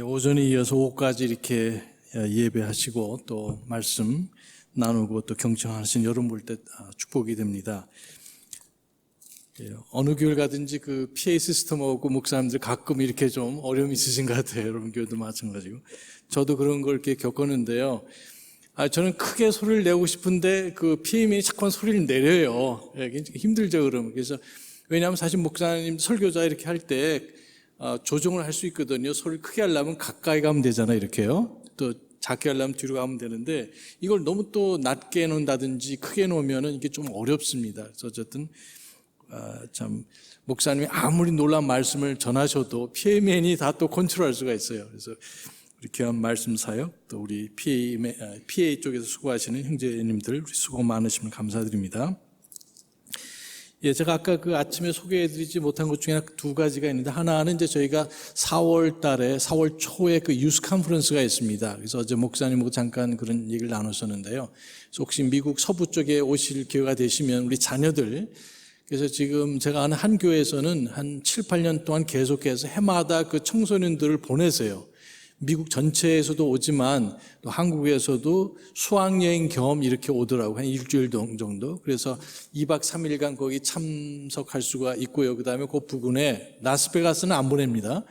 오전에 이어서 오후까지 이렇게 예배하시고 또 말씀 나누고 또 경청하신 여러분 볼 때 축복이 됩니다. 어느 교회 가든지 그 PA 시스템하고 목사님들 가끔 이렇게 좀 어려움이 있으신 것 같아요. 여러분 교회도 마찬가지고. 저도 그런 걸 이렇게 겪었는데요. 저는 크게 소리를 내고 싶은데 그 PM이 자꾸 소리를 내려요. 힘들죠, 그러면. 그래서 왜냐하면 사실 목사님 설교자 이렇게 할 때 조정을 할 수 있거든요. 소리를 크게 하려면 가까이 가면 되잖아요, 이렇게요. 또 작게 하려면 뒤로 가면 되는데 이걸 너무 또 낮게 놓는다든지 크게 놓으면은 이게 좀 어렵습니다. 그래서 어쨌든 참 목사님이 아무리 놀라운 말씀을 전하셔도 PM이 다 또 컨트롤할 수가 있어요. 그래서 우리 귀한 말씀 사역 또 우리 PA 쪽에서 수고하시는 형제님들 우리 수고 많으시면 감사드립니다. 제가 아까 그 아침에 소개해드리지 못한 것 중에 두 가지가 있는데 하나는 이제 저희가 4월 초에 그 유스 컨퍼런스가 있습니다. 그래서 어제 목사님하고 잠깐 그런 얘기를 나눴었는데요. 그래서 혹시 미국 서부 쪽에 오실 기회가 되시면 우리 자녀들 그래서 지금 제가 아는 한 교회에서는 한 7, 8년 동안 계속해서 해마다 그 청소년들을 보내세요. 미국 전체에서도 오지만 또 한국에서도 수학여행 겸 이렇게 오더라고요. 한 일주일 정도. 그래서 2박 3일간 거기 참석할 수가 있고요. 그 다음에 그 부근에 라스베가스는 안 보냅니다.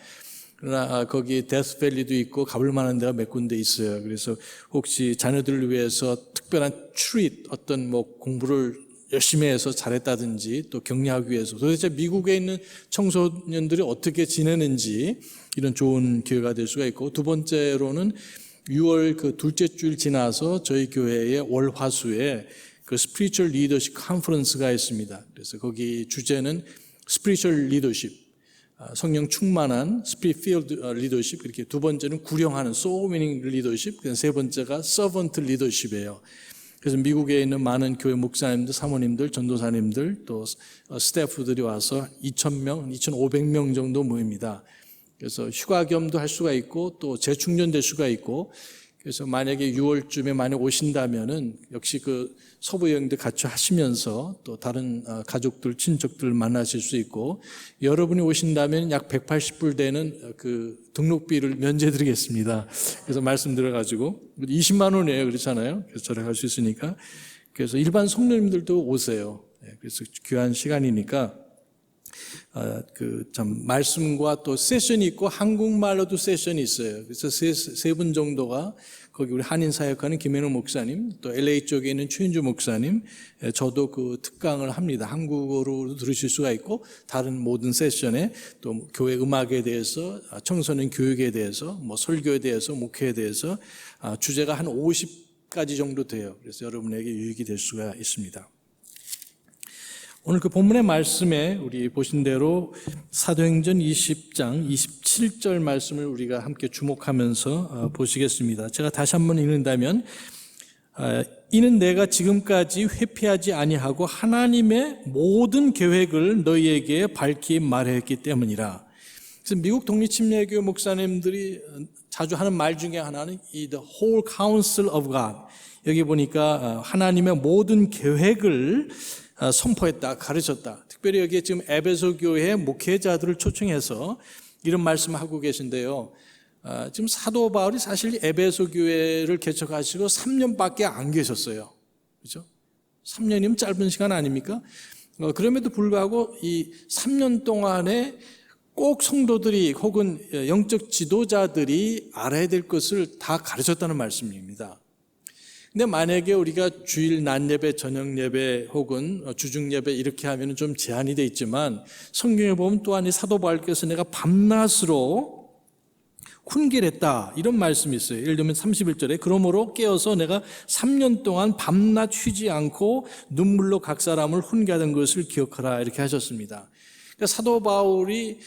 그러나 거기 데스밸리도 있고 가볼 만한 데가 몇 군데 있어요. 그래서 혹시 자녀들을 위해서 특별한 트릿 어떤 뭐 공부를 열심히 해서 잘했다든지 또 격려하기 위해서 도대체 미국에 있는 청소년들이 어떻게 지내는지 이런 좋은 기회가 될 수가 있고 두 번째로는 6월 그 둘째 주일 지나서 저희 교회의 월화수에 그 스피리추얼 리더십 컨퍼런스가 있습니다. 그래서 거기 주제는 스피리추얼 리더십 성령 충만한 스피릿 필드 리더십 이렇게 두 번째는 구령하는 소울 위닝 리더십 세 번째가 서번트 리더십이에요. 그래서 미국에 있는 많은 교회 목사님들, 사모님들, 전도사님들 또 스태프들이 와서 2,000명, 2,500명 정도 모입니다. 그래서 휴가 겸도 할 수가 있고 또 재충전될 수가 있고 그래서 만약에 6월쯤에 만약 오신다면은 역시 그 서부 여행도 같이 하시면서 또 다른 가족들, 친척들 만나실 수 있고 여러분이 오신다면 약 180불 되는 그 등록비를 면제드리겠습니다. 그래서 말씀드려가지고 20만 원이에요. 그렇잖아요. 그래서 절약할 수 있으니까. 그래서 일반 성도님들도 오세요. 그래서 귀한 시간이니까 그 참 말씀과 또 세션이 있고 한국말로도 세션이 있어요. 그래서 세 분 정도가 거기 우리 한인 사역하는 김현우 목사님, 또 LA 쪽에 있는 최윤주 목사님, 저도 그 특강을 합니다. 한국어로 들으실 수가 있고 다른 모든 세션에 또 교회 음악에 대해서, 청소년 교육에 대해서, 뭐 설교에 대해서, 목회에 대해서 주제가 한 50가지 정도 돼요. 그래서 여러분에게 유익이 될 수가 있습니다. 오늘 그 본문의 말씀에 우리 보신 대로 사도행전 20장 27절 말씀을 우리가 함께 주목하면서 보시겠습니다. 제가 다시 한번 읽는다면 이는 내가 지금까지 회피하지 아니하고 하나님의 모든 계획을 너희에게 밝히 말했기 때문이라. 그래서 미국 독립침례교 목사님들이 자주 하는 말 중에 하나는 이 the whole counsel of God. 여기 보니까 하나님의 모든 계획을 선포했다, 가르쳤다. 특별히 여기에 지금 에베소 교회 목회자들을 초청해서 이런 말씀을 하고 계신데요. 지금 사도 바울이 사실 에베소 교회를 개척하시고 3년밖에 안 계셨어요. 그렇죠? 3년이면 짧은 시간 아닙니까? 그럼에도 불구하고 이 3년 동안에 꼭 성도들이 혹은 영적 지도자들이 알아야 될 것을 다 가르쳤다는 말씀입니다. 근데 만약에 우리가 주일 낮 예배, 저녁 예배 혹은 주중 예배 이렇게 하면 좀 제한이 돼 있지만 성경에 보면 또한 이 사도 바울께서 내가 밤낮으로 훈계했다 이런 말씀이 있어요. 예를 들면 31절에 그러므로 깨어서 내가 3년 동안 밤낮 쉬지 않고 눈물로 각 사람을 훈계하던 것을 기억하라 이렇게 하셨습니다. 그러니까 사도 바울이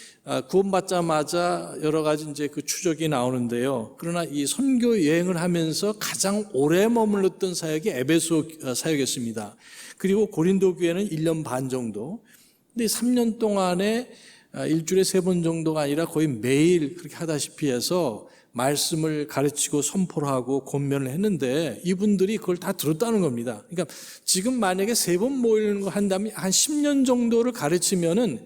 구원받자마자 여러 가지 이제 그 추적이 나오는데요. 그러나 이 선교 여행을 하면서 가장 오래 머물렀던 사역이 에베소 사역이었습니다. 그리고 고린도 교회는 1년 반 정도. 근데 3년 동안에 일주일에 3번 정도가 아니라 거의 매일 그렇게 하다시피 해서 말씀을 가르치고 선포를 하고 권면을 했는데 이분들이 그걸 다 들었다는 겁니다. 그러니까 지금 만약에 3번 모이는 거 한다면 한 10년 정도를 가르치면은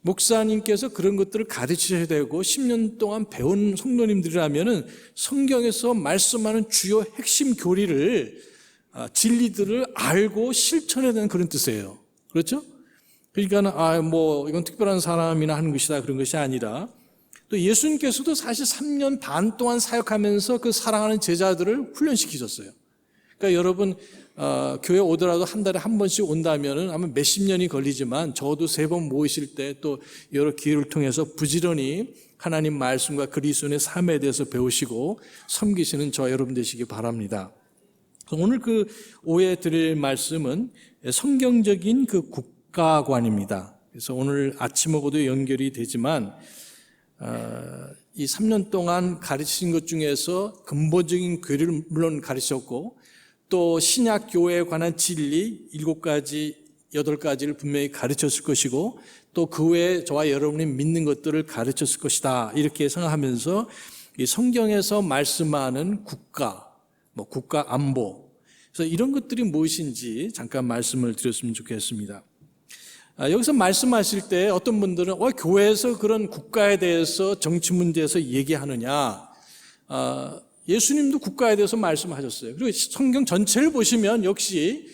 목사님께서 그런 것들을 가르치셔야 되고 10년 동안 배운 성도님들이라면은 성경에서 말씀하는 주요 핵심 교리를 진리들을 알고 실천해야 되는 그런 뜻이에요. 그렇죠? 그러니까 이건 특별한 사람이나 하는 것이다 그런 것이 아니라 또 예수님께서도 사실 3년 반 동안 사역하면서 그 사랑하는 제자들을 훈련시키셨어요. 그러니까 여러분 교회 오더라도 한 달에 한 번씩 온다면은 아마 몇십 년이 걸리지만 적어도 3번 모이실 때 또 여러 기회를 통해서 부지런히 하나님 말씀과 그리스도의 삶에 대해서 배우시고 섬기시는 저와 여러분 되시기 바랍니다. 오늘 그 오후에 드릴 말씀은 성경적인 그 국가관입니다. 그래서 오늘 아침하고도 연결이 되지만 이 3년 동안 가르치신 것 중에서 근본적인 교리를 물론 가르치셨고 또 신약 교회에 관한 진리 7가지, 8가지를 분명히 가르쳤을 것이고 또 그 외에 저와 여러분이 믿는 것들을 가르쳤을 것이다 이렇게 생각하면서 이 성경에서 말씀하는 국가, 국가 안보, 그래서 이런 것들이 무엇인지 잠깐 말씀을 드렸으면 좋겠습니다. 여기서 말씀하실 때 어떤 분들은 교회에서 그런 국가에 대해서 정치 문제에서 얘기하느냐, 예수님도 국가에 대해서 말씀하셨어요. 그리고 성경 전체를 보시면 역시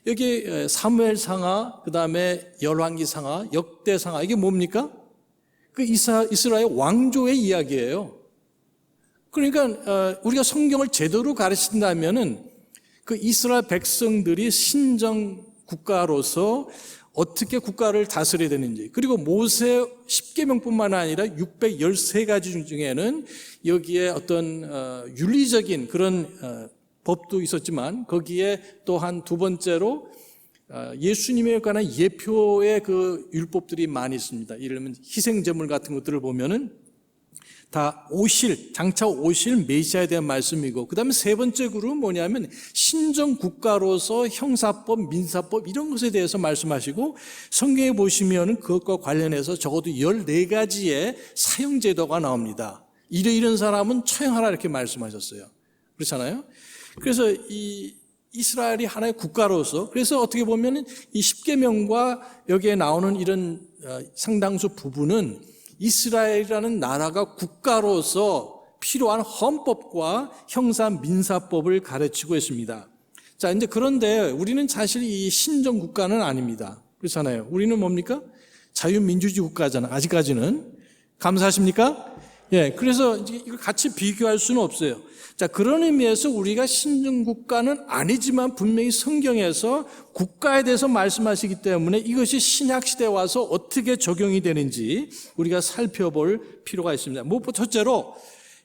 여기 사무엘상하, 그 다음에 열왕기상하, 역대상하, 이게 뭡니까? 그 이스라엘 왕조의 이야기예요. 그러니까 우리가 성경을 제대로 가르친다면은 그 이스라엘 백성들이 신정 국가로서 어떻게 국가를 다스려야 되는지, 그리고 모세 10계명뿐만 아니라 613가지 중에는 여기에 어떤 윤리적인 그런 법도 있었지만 거기에 또한 두 번째로 예수님에 관한 예표의 그 율법들이 많이 있습니다. 예를 들면 희생제물 같은 것들을 보면은 다 장차 오실 메시아에 대한 말씀이고, 그 다음에 세 번째 그룹은 뭐냐면 신정국가로서 형사법, 민사법 이런 것에 대해서 말씀하시고, 성경에 보시면 그것과 관련해서 적어도 14가지의 사형제도가 나옵니다. 이런 사람은 처형하라 이렇게 말씀하셨어요. 그렇잖아요? 그래서 이 이스라엘이 하나의 국가로서, 그래서 어떻게 보면 이 10계명과 여기에 나오는 이런 상당수 부분은 이스라엘이라는 나라가 국가로서 필요한 헌법과 형사 민사법을 가르치고 있습니다. 자, 이제 그런데 우리는 사실 이 신정 국가는 아닙니다. 그렇잖아요. 우리는 뭡니까? 자유민주주의 국가잖아. 아직까지는. 감사하십니까? 예. 그래서 이걸 같이 비교할 수는 없어요. 자, 그런 의미에서 우리가 신정 국가는 아니지만 분명히 성경에서 국가에 대해서 말씀하시기 때문에 이것이 신약 시대에 와서 어떻게 적용이 되는지 우리가 살펴볼 필요가 있습니다. 무엇보다 첫째로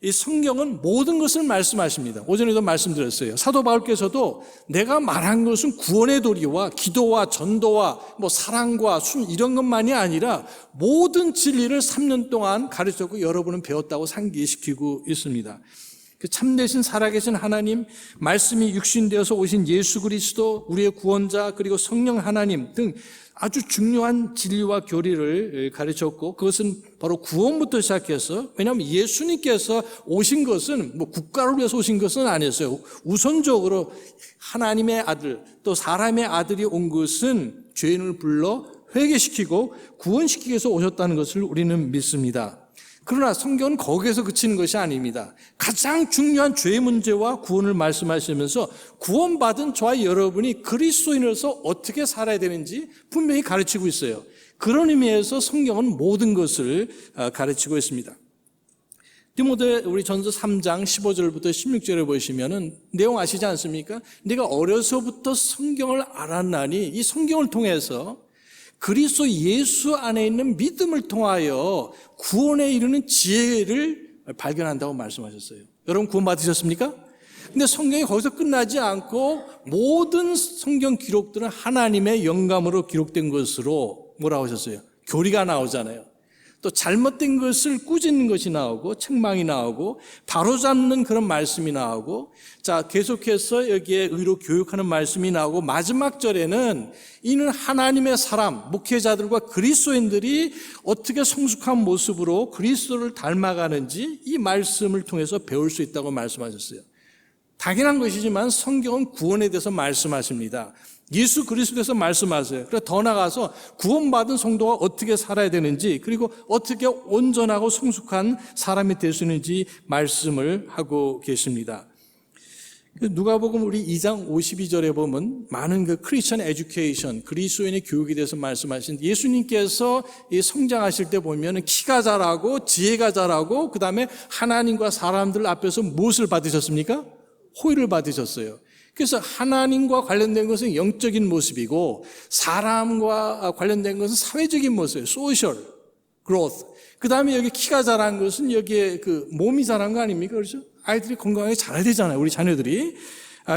이 성경은 모든 것을 말씀하십니다. 오전에도 말씀드렸어요. 사도 바울께서도 내가 말한 것은 구원의 도리와 기도와 전도와 사랑과 순 이런 것만이 아니라 모든 진리를 3년 동안 가르쳤고 여러분은 배웠다고 상기시키고 있습니다. 그 참되신 살아계신 하나님, 말씀이 육신되어서 오신 예수 그리스도, 우리의 구원자, 그리고 성령 하나님 등 아주 중요한 진리와 교리를 가르쳤고, 그것은 바로 구원부터 시작해서, 왜냐하면 예수님께서 오신 것은 국가를 위해서 오신 것은 아니었어요. 우선적으로 하나님의 아들, 또 사람의 아들이 온 것은 죄인을 불러 회개시키고 구원시키기 위해서 오셨다는 것을 우리는 믿습니다. 그러나 성경은 거기에서 그치는 것이 아닙니다. 가장 중요한 죄의 문제와 구원을 말씀하시면서 구원받은 저와 여러분이 그리스도인으로서 어떻게 살아야 되는지 분명히 가르치고 있어요. 그런 의미에서 성경은 모든 것을 가르치고 있습니다. 디모데 우리 전서 3장 15절부터 16절에 보시면은 내용 아시지 않습니까? 내가 어려서부터 성경을 알았나니, 이 성경을 통해서 그리스도 예수 안에 있는 믿음을 통하여 구원에 이르는 지혜를 발견한다고 말씀하셨어요. 여러분 구원 받으셨습니까? 근데 성경이 거기서 끝나지 않고 모든 성경 기록들은 하나님의 영감으로 기록된 것으로 뭐라고 하셨어요? 교리가 나오잖아요. 또 잘못된 것을 꾸짖는 것이 나오고 책망이 나오고 바로잡는 그런 말씀이 나오고, 자 계속해서 여기에 의로 교육하는 말씀이 나오고, 마지막 절에는 이는 하나님의 사람, 목회자들과 그리스도인들이 어떻게 성숙한 모습으로 그리스도를 닮아가는지 이 말씀을 통해서 배울 수 있다고 말씀하셨어요. 당연한 것이지만 성경은 구원에 대해서 말씀하십니다. 예수 그리스도께서 말씀하세요. 그래서 더 나아가서 구원받은 성도가 어떻게 살아야 되는지, 그리고 어떻게 온전하고 성숙한 사람이 될 수 있는지 말씀을 하고 계십니다. 누가복음 우리 2장 52절에 보면 많은 그 크리스천 에듀케이션, 그리스도인의 교육에 대해서 말씀하신 예수님께서 이 성장하실 때 보면 키가 자라고 지혜가 자라고 그다음에 하나님과 사람들 앞에서 무엇을 받으셨습니까? 호의를 받으셨어요. 그래서 하나님과 관련된 것은 영적인 모습이고 사람과 관련된 것은 사회적인 모습이에요. 소셜 그로스. 그다음에 여기 키가 자란 것은 여기에 그 몸이 자란 거 아닙니까? 그렇죠? 아이들이 건강하게 자라야 되잖아요. 우리 자녀들이.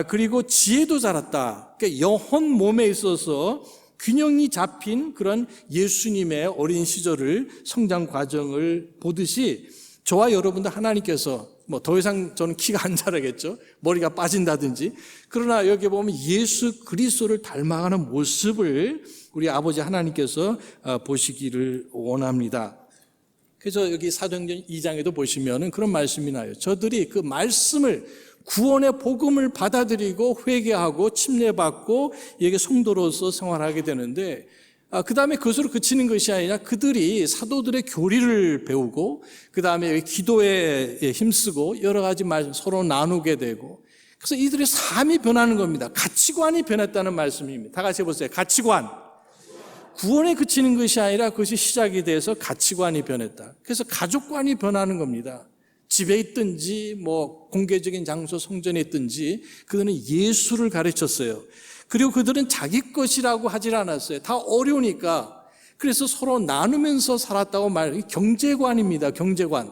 그리고 지혜도 자랐다. 그러니까 영혼 몸에 있어서 균형이 잡힌 그런 예수님의 어린 시절을 성장 과정을 보듯이 저와 여러분도 하나님께서 뭐 더 이상 저는 키가 안 자라겠죠. 머리가 빠진다든지. 그러나 여기 보면 예수 그리스도를 닮아가는 모습을 우리 아버지 하나님께서 보시기를 원합니다. 그래서 여기 사도행전 2장에도 보시면은 그런 말씀이 나요. 저들이 그 말씀을 구원의 복음을 받아들이고 회개하고 침례받고 여기 성도로서 생활하게 되는데 그 다음에 그것으로 그치는 것이 아니라 그들이 사도들의 교리를 배우고 그 다음에 기도에 힘쓰고 여러 가지 말 서로 나누게 되고 그래서 이들의 삶이 변하는 겁니다. 가치관이 변했다는 말씀입니다. 다 같이 해보세요. 가치관. 구원에 그치는 것이 아니라 그것이 시작이 돼서 가치관이 변했다. 그래서 가족관이 변하는 겁니다. 집에 있든지 뭐 공개적인 장소 성전에 있든지 그들은 예수를 가르쳤어요. 그리고 그들은 자기 것이라고 하질 않았어요. 다 어려우니까. 그래서 서로 나누면서 살았다고 경제관입니다. 경제관.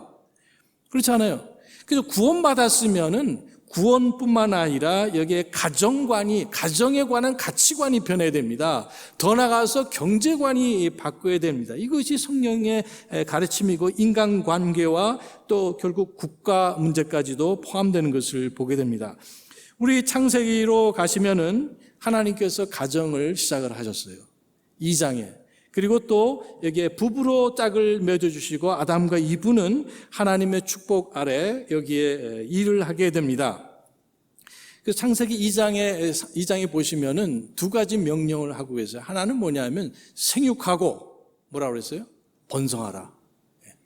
그렇지 않아요? 그래서 구원받았으면은 구원뿐만 아니라 여기에 가정관이, 가정에 관한 가치관이 변해야 됩니다. 더 나아가서 경제관이 바뀌어야 됩니다. 이것이 성령의 가르침이고 인간관계와 또 결국 국가 문제까지도 포함되는 것을 보게 됩니다. 우리 창세기로 가시면은 하나님께서 가정을 시작을 하셨어요. 2장에. 그리고 또 여기에 부부로 짝을 맺어주시고 아담과 이브는 하나님의 축복 아래 여기에 일을 하게 됩니다. 그래서 창세기 2장에 보시면은 두 가지 명령을 하고 계세요. 하나는 뭐냐면 생육하고 뭐라고 그랬어요? 번성하라.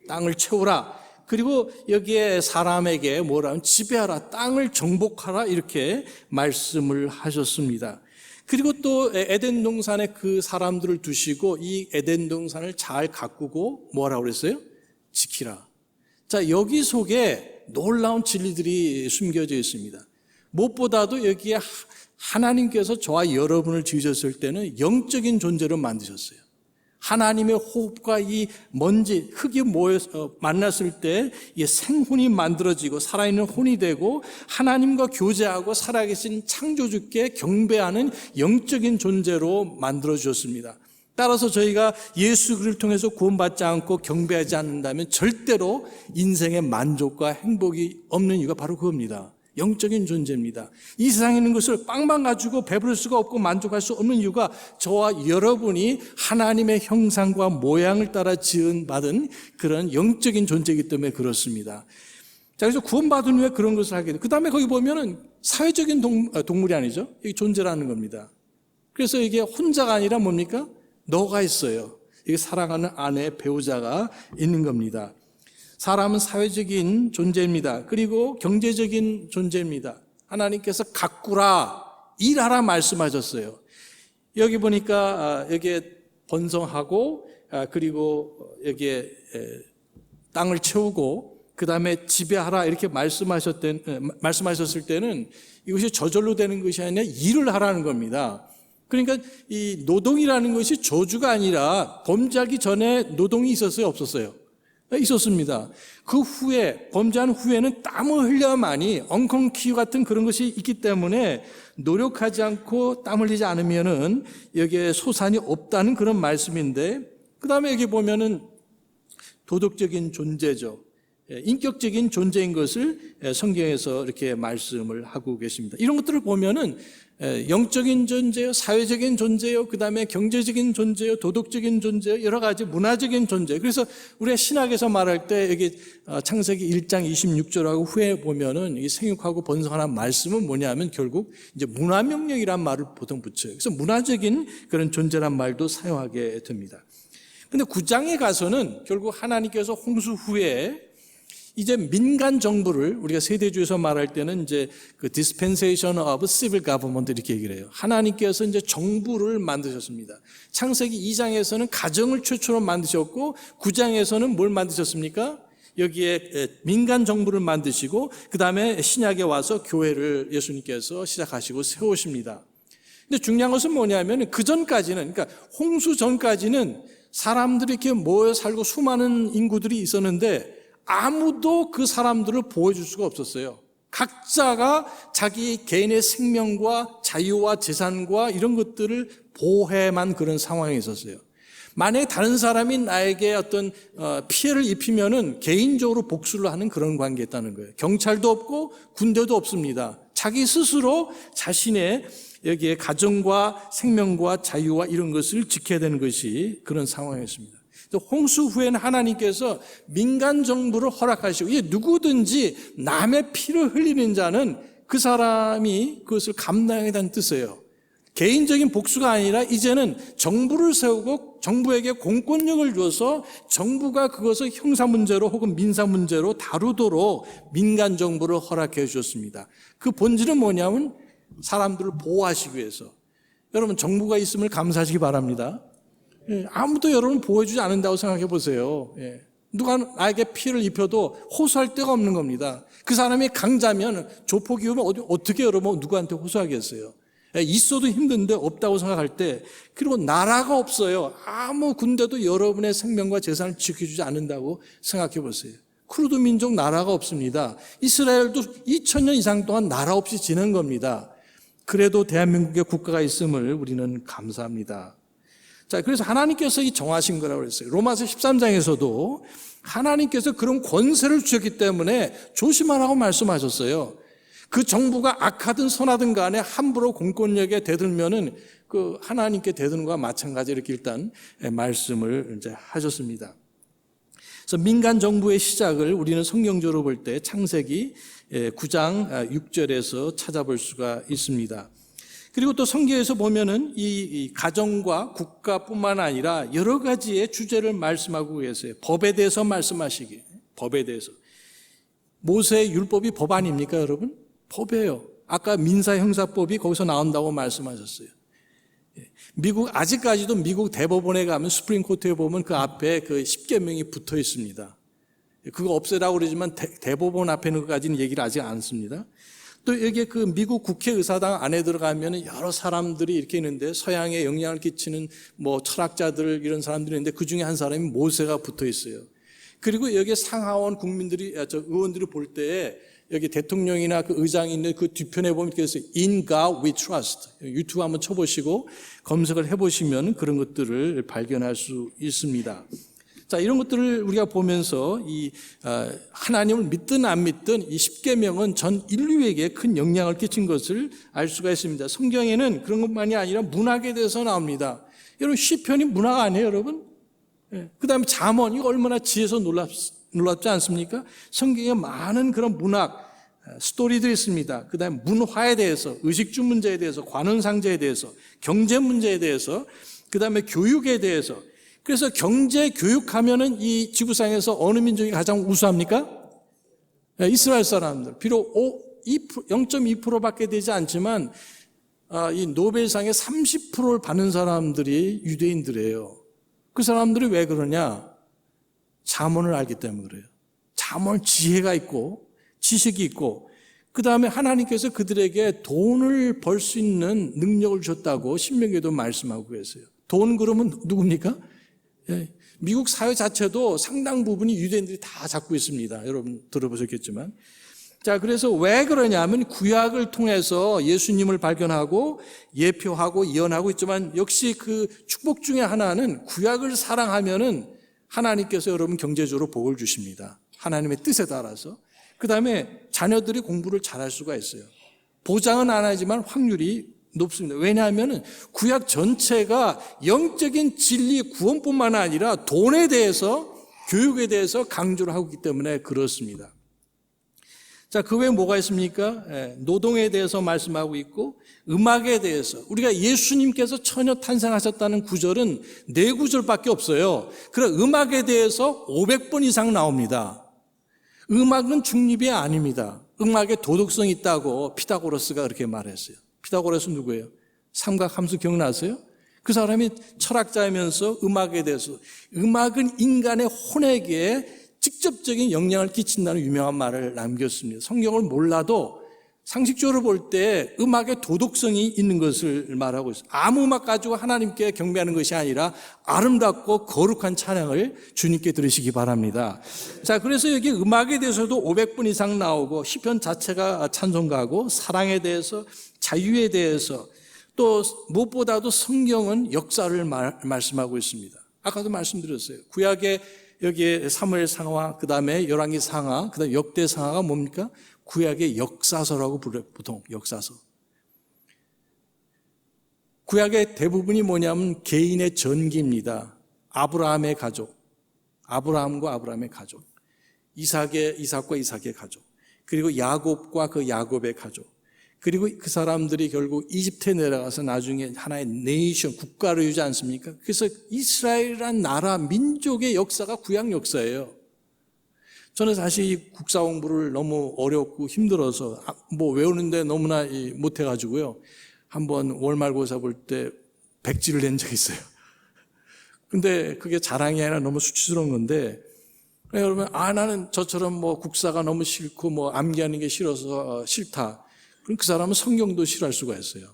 땅을 채우라. 그리고 여기에 사람에게 뭐라면 지배하라. 땅을 정복하라. 이렇게 말씀을 하셨습니다. 그리고 또 에덴 동산에 그 사람들을 두시고 이 에덴 동산을 잘 가꾸고 뭐라고 그랬어요? 지키라. 자, 여기 속에 놀라운 진리들이 숨겨져 있습니다. 무엇보다도 여기에 하나님께서 저와 여러분을 지으셨을 때는 영적인 존재로 만드셨어요. 하나님의 호흡과 이 먼지, 흙이 모여서 만났을 때 이 생혼이 만들어지고 살아있는 혼이 되고 하나님과 교제하고 살아계신 창조주께 경배하는 영적인 존재로 만들어주셨습니다. 따라서 저희가 예수 그리스도를 통해서 구원받지 않고 경배하지 않는다면 절대로 인생의 만족과 행복이 없는 이유가 바로 그겁니다. 영적인 존재입니다. 이 세상에 있는 것을 빵만 가지고 배부를 수가 없고 만족할 수 없는 이유가 저와 여러분이 하나님의 형상과 모양을 따라 지은받은 그런 영적인 존재이기 때문에 그렇습니다. 자, 그래서 구원받은 후에 그런 것을 하게 돼요. 그 다음에 거기 보면은 사회적인 동물이 아니죠. 이게 존재라는 겁니다. 그래서 이게 혼자가 아니라 뭡니까? 너가 있어요. 이게 사랑하는 아내, 배우자가 있는 겁니다. 사람은 사회적인 존재입니다. 그리고 경제적인 존재입니다. 하나님께서 가꾸라, 일하라 말씀하셨어요. 여기 보니까 여기에 번성하고 그리고 여기에 땅을 채우고 그 다음에 지배하라 이렇게 말씀하셨을 때는 이것이 저절로 되는 것이 아니라 일을 하라는 겁니다. 그러니까 이 노동이라는 것이 저주가 아니라 범죄하기 전에 노동이 있었어요, 없었어요? 있었습니다. 그 후에 범죄한 후에는 땀을 흘려야만이 엉겅퀴 같은 그런 것이 있기 때문에 노력하지 않고 땀 흘리지 않으면은 여기에 소산이 없다는 그런 말씀인데 그 다음에 여기 보면은 도덕적인 존재죠. 인격적인 존재인 것을 성경에서 이렇게 말씀을 하고 계십니다. 이런 것들을 보면은 영적인 존재요, 사회적인 존재요, 그 다음에 경제적인 존재요, 도덕적인 존재요, 여러 가지 문화적인 존재. 그래서 우리가 신학에서 말할 때 여기 창세기 1장 26절하고 후에 보면은 이 생육하고 번성하는 말씀은 뭐냐면 결국 이제 문화명령이란 말을 보통 붙여요. 그래서 문화적인 그런 존재란 말도 사용하게 됩니다. 근데 9장에 가서는 결국 하나님께서 홍수 후에 이제 민간 정부를 우리가 세대주에서 말할 때는 이제 그 dispensation of civil government 이렇게 얘기를 해요. 하나님께서 이제 정부를 만드셨습니다. 창세기 2장에서는 가정을 최초로 만드셨고 9장에서는 뭘 만드셨습니까? 여기에 민간 정부를 만드시고 그 다음에 신약에 와서 교회를 예수님께서 시작하시고 세우십니다. 근데 중요한 것은 뭐냐면 그 전까지는 그러니까 홍수 전까지는 사람들이 이렇게 모여 살고 수많은 인구들이 있었는데 아무도 그 사람들을 보호해줄 수가 없었어요. 각자가 자기 개인의 생명과 자유와 재산과 이런 것들을 보호해만 그런 상황에 있었어요. 만약에 다른 사람이 나에게 어떤 피해를 입히면은 개인적으로 복수를 하는 그런 관계였다는 거예요. 경찰도 없고 군대도 없습니다. 자기 스스로 자신의 여기에 가정과 생명과 자유와 이런 것을 지켜야 되는 것이 그런 상황이었습니다. 홍수 후에는 하나님께서 민간 정부를 허락하시고 이게 누구든지 남의 피를 흘리는 자는 그 사람이 그것을 감당해야 한다는 뜻이에요. 개인적인 복수가 아니라 이제는 정부를 세우고 정부에게 공권력을 줘서 정부가 그것을 형사 문제로 혹은 민사 문제로 다루도록 민간 정부를 허락해 주셨습니다. 그 본질은 뭐냐면 사람들을 보호하시기 위해서. 여러분 정부가 있음을 감사하시기 바랍니다. 아무도 여러분 보호해주지 않는다고 생각해 보세요. 누가 나에게 피해를 입혀도 호소할 데가 없는 겁니다. 그 사람이 강자면 조폭이면 어떻게 여러분 누구한테 호소하겠어요? 있어도 힘든데 없다고 생각할 때, 그리고 나라가 없어요. 아무 군대도 여러분의 생명과 재산을 지켜주지 않는다고 생각해 보세요. 쿠르드 민족 나라가 없습니다. 이스라엘도 2000년 이상 동안 나라 없이 지낸 겁니다. 그래도 대한민국의 국가가 있음을 우리는 감사합니다. 자, 그래서 하나님께서 이 정하신 거라고 그랬어요. 로마서 13장에서도 하나님께서 그런 권세를 주셨기 때문에 조심하라고 말씀하셨어요. 그 정부가 악하든 선하든 간에 함부로 공권력에 대들면은 그 하나님께 대드는 것과 마찬가지 이렇게 일단 말씀을 이제 하셨습니다. 그래서 민간 정부의 시작을 우리는 성경적으로 볼 때 창세기 9장 6절에서 찾아볼 수가 있습니다. 그리고 또 성경에서 보면은 이 가정과 국가뿐만 아니라 여러 가지의 주제를 말씀하고 계세요. 법에 대해서 말씀하시기. 법에 대해서. 모세의 율법이 법 아닙니까, 여러분? 법이에요. 아까 민사형사법이 거기서 나온다고 말씀하셨어요. 미국 아직까지도 미국 대법원에 가면 수프림코트에 보면 그 앞에 그 10계명이 붙어 있습니다. 그거 없애라고 그러지만 대법원 앞에는 그까지는 얘기를 아직 안 씁니다. 또 여기에 그 미국 국회의사당 안에 들어가면 여러 사람들이 이렇게 있는데 서양에 영향을 끼치는 뭐 철학자들 이런 사람들이 있는데 그 중에 한 사람이 모세가 붙어 있어요. 그리고 여기에 상하원 의원들이 볼 때에 여기 대통령이나 그 의장이 있는 그 뒤편에 보면 이렇게 있어요. In God we trust. 유튜브 한번 쳐보시고 검색을 해보시면 그런 것들을 발견할 수 있습니다. 자, 이런 것들을 우리가 보면서 하나님을 믿든 안 믿든 이 십계명은 전 인류에게 큰 영향을 끼친 것을 알 수가 있습니다. 성경에는 그런 것만이 아니라 문학에 대해서 나옵니다. 여러분 시편이 문학 아니에요, 여러분? 그 다음에 잠언, 이거 얼마나 지혜서 놀랍지 않습니까? 성경에 많은 그런 문학 스토리들이 있습니다. 그 다음에 문화에 대해서, 의식주 문제에 대해서, 관원상제에 대해서, 경제 문제에 대해서, 그 다음에 교육에 대해서. 그래서 경제 교육하면은 이 지구상에서 어느 민족이 가장 우수합니까? 이스라엘 사람들. 비록 0.2%밖에 되지 않지만 이 노벨상의 30%를 받는 사람들이 유대인들이에요. 그 사람들이 왜 그러냐? 잠언을 알기 때문에 그래요. 잠언 지혜가 있고 지식이 있고 그 다음에 하나님께서 그들에게 돈을 벌 수 있는 능력을 줬다고 신명기에도 말씀하고 계세요. 돈 그러면 누굽니까? 미국 사회 자체도 상당 부분이 유대인들이 다 잡고 있습니다. 여러분 들어보셨겠지만. 자, 그래서 왜 그러냐면 구약을 통해서 예수님을 발견하고 예표하고 예언하고 있지만 역시 그 축복 중에 하나는 구약을 사랑하면은 하나님께서 여러분 경제적으로 복을 주십니다. 하나님의 뜻에 따라서. 그 다음에 자녀들이 공부를 잘할 수가 있어요. 보장은 안 하지만 확률이 높습니다. 왜냐하면 구약 전체가 영적인 진리 구원뿐만 아니라 돈에 대해서, 교육에 대해서 강조를 하고 있기 때문에 그렇습니다. 자, 그 외에 뭐가 있습니까? 노동에 대해서 말씀하고 있고, 음악에 대해서. 우리가 예수님께서 처녀 탄생하셨다는 구절은 4구절밖에 없어요. 그래, 음악에 대해서 500번 이상 나옵니다. 음악은 중립이 아닙니다. 음악에 도덕성이 있다고 피타고라스가 그렇게 말했어요. 피타고라스 누구예요? 삼각함수 기억나세요? 그 사람이 철학자이면서 음악에 대해서, 음악은 인간의 혼에게 직접적인 영향을 끼친다는 유명한 말을 남겼습니다. 성경을 몰라도 상식적으로 볼 때 음악의 도덕성이 있는 것을 말하고 있어요. 아무 음악 가지고 하나님께 경배하는 것이 아니라 아름답고 거룩한 찬양을 주님께 들으시기 바랍니다. 자, 그래서 여기 음악에 대해서도 500번 이상 나오고, 시편 자체가 찬송가고, 사랑에 대해서, 자유에 대해서, 또 무엇보다도 성경은 역사를 말씀하고 있습니다. 아까도 말씀드렸어요. 구약에 여기에 사무엘 상하, 그 다음에 열왕기 상하, 그 다음에 역대 상하가 뭡니까? 구약의 역사서라고 불러요. 보통 역사서. 구약의 대부분이 뭐냐면 개인의 전기입니다. 아브라함의 가족, 아브라함과 아브라함의 가족, 이삭과 이삭의 가족, 그리고 야곱과 그 야곱의 가족, 그리고 그 사람들이 결국 이집트에 내려가서 나중에 하나의 네이션, 국가를 이루지 않습니까? 그래서 이스라엘이란 나라, 민족의 역사가 구약 역사예요. 저는 사실 이 국사 공부를 너무 어렵고 힘들어서 외우는데 너무나 못해가지고요. 한번 월말고사 볼 때 백지를 낸 적이 있어요. 근데 그게 자랑이 아니라 너무 수치스러운 건데, 여러분, 나는 저처럼 국사가 너무 싫고 암기하는 게 싫어서 싫다. 그럼 그 사람은 성경도 싫어할 수가 있어요.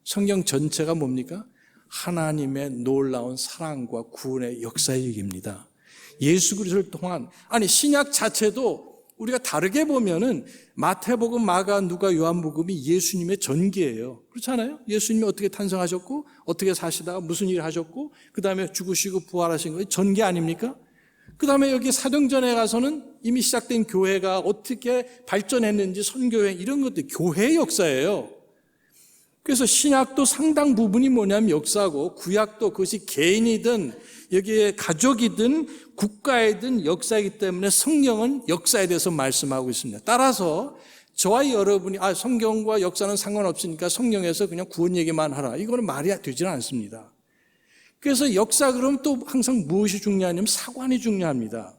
성경 전체가 뭡니까? 하나님의 놀라운 사랑과 구원의 역사의 얘기입니다. 예수 그리스도를 통한, 신약 자체도 우리가 다르게 보면은 마태복음, 마가, 누가, 요한복음이 예수님의 전기예요. 그렇잖아요? 예수님이 어떻게 탄생하셨고, 어떻게 사시다가 무슨 일을 하셨고, 그 다음에 죽으시고 부활하신 거예요. 전기 아닙니까? 그 다음에 여기 사도행전에 가서는 이미 시작된 교회가 어떻게 발전했는지, 선교회, 이런 것들 교회의 역사예요. 그래서 신약도 상당 부분이 뭐냐면 역사고, 구약도 그것이 개인이든 여기에 가족이든 국가이든 역사이기 때문에 성경은 역사에 대해서 말씀하고 있습니다. 따라서 저와 여러분이 성경과 역사는 상관없으니까 성경에서 그냥 구원 얘기만 하라, 이거는 말이 되지는 않습니다. 그래서 역사 그러면 또 항상 무엇이 중요하냐면 사관이 중요합니다.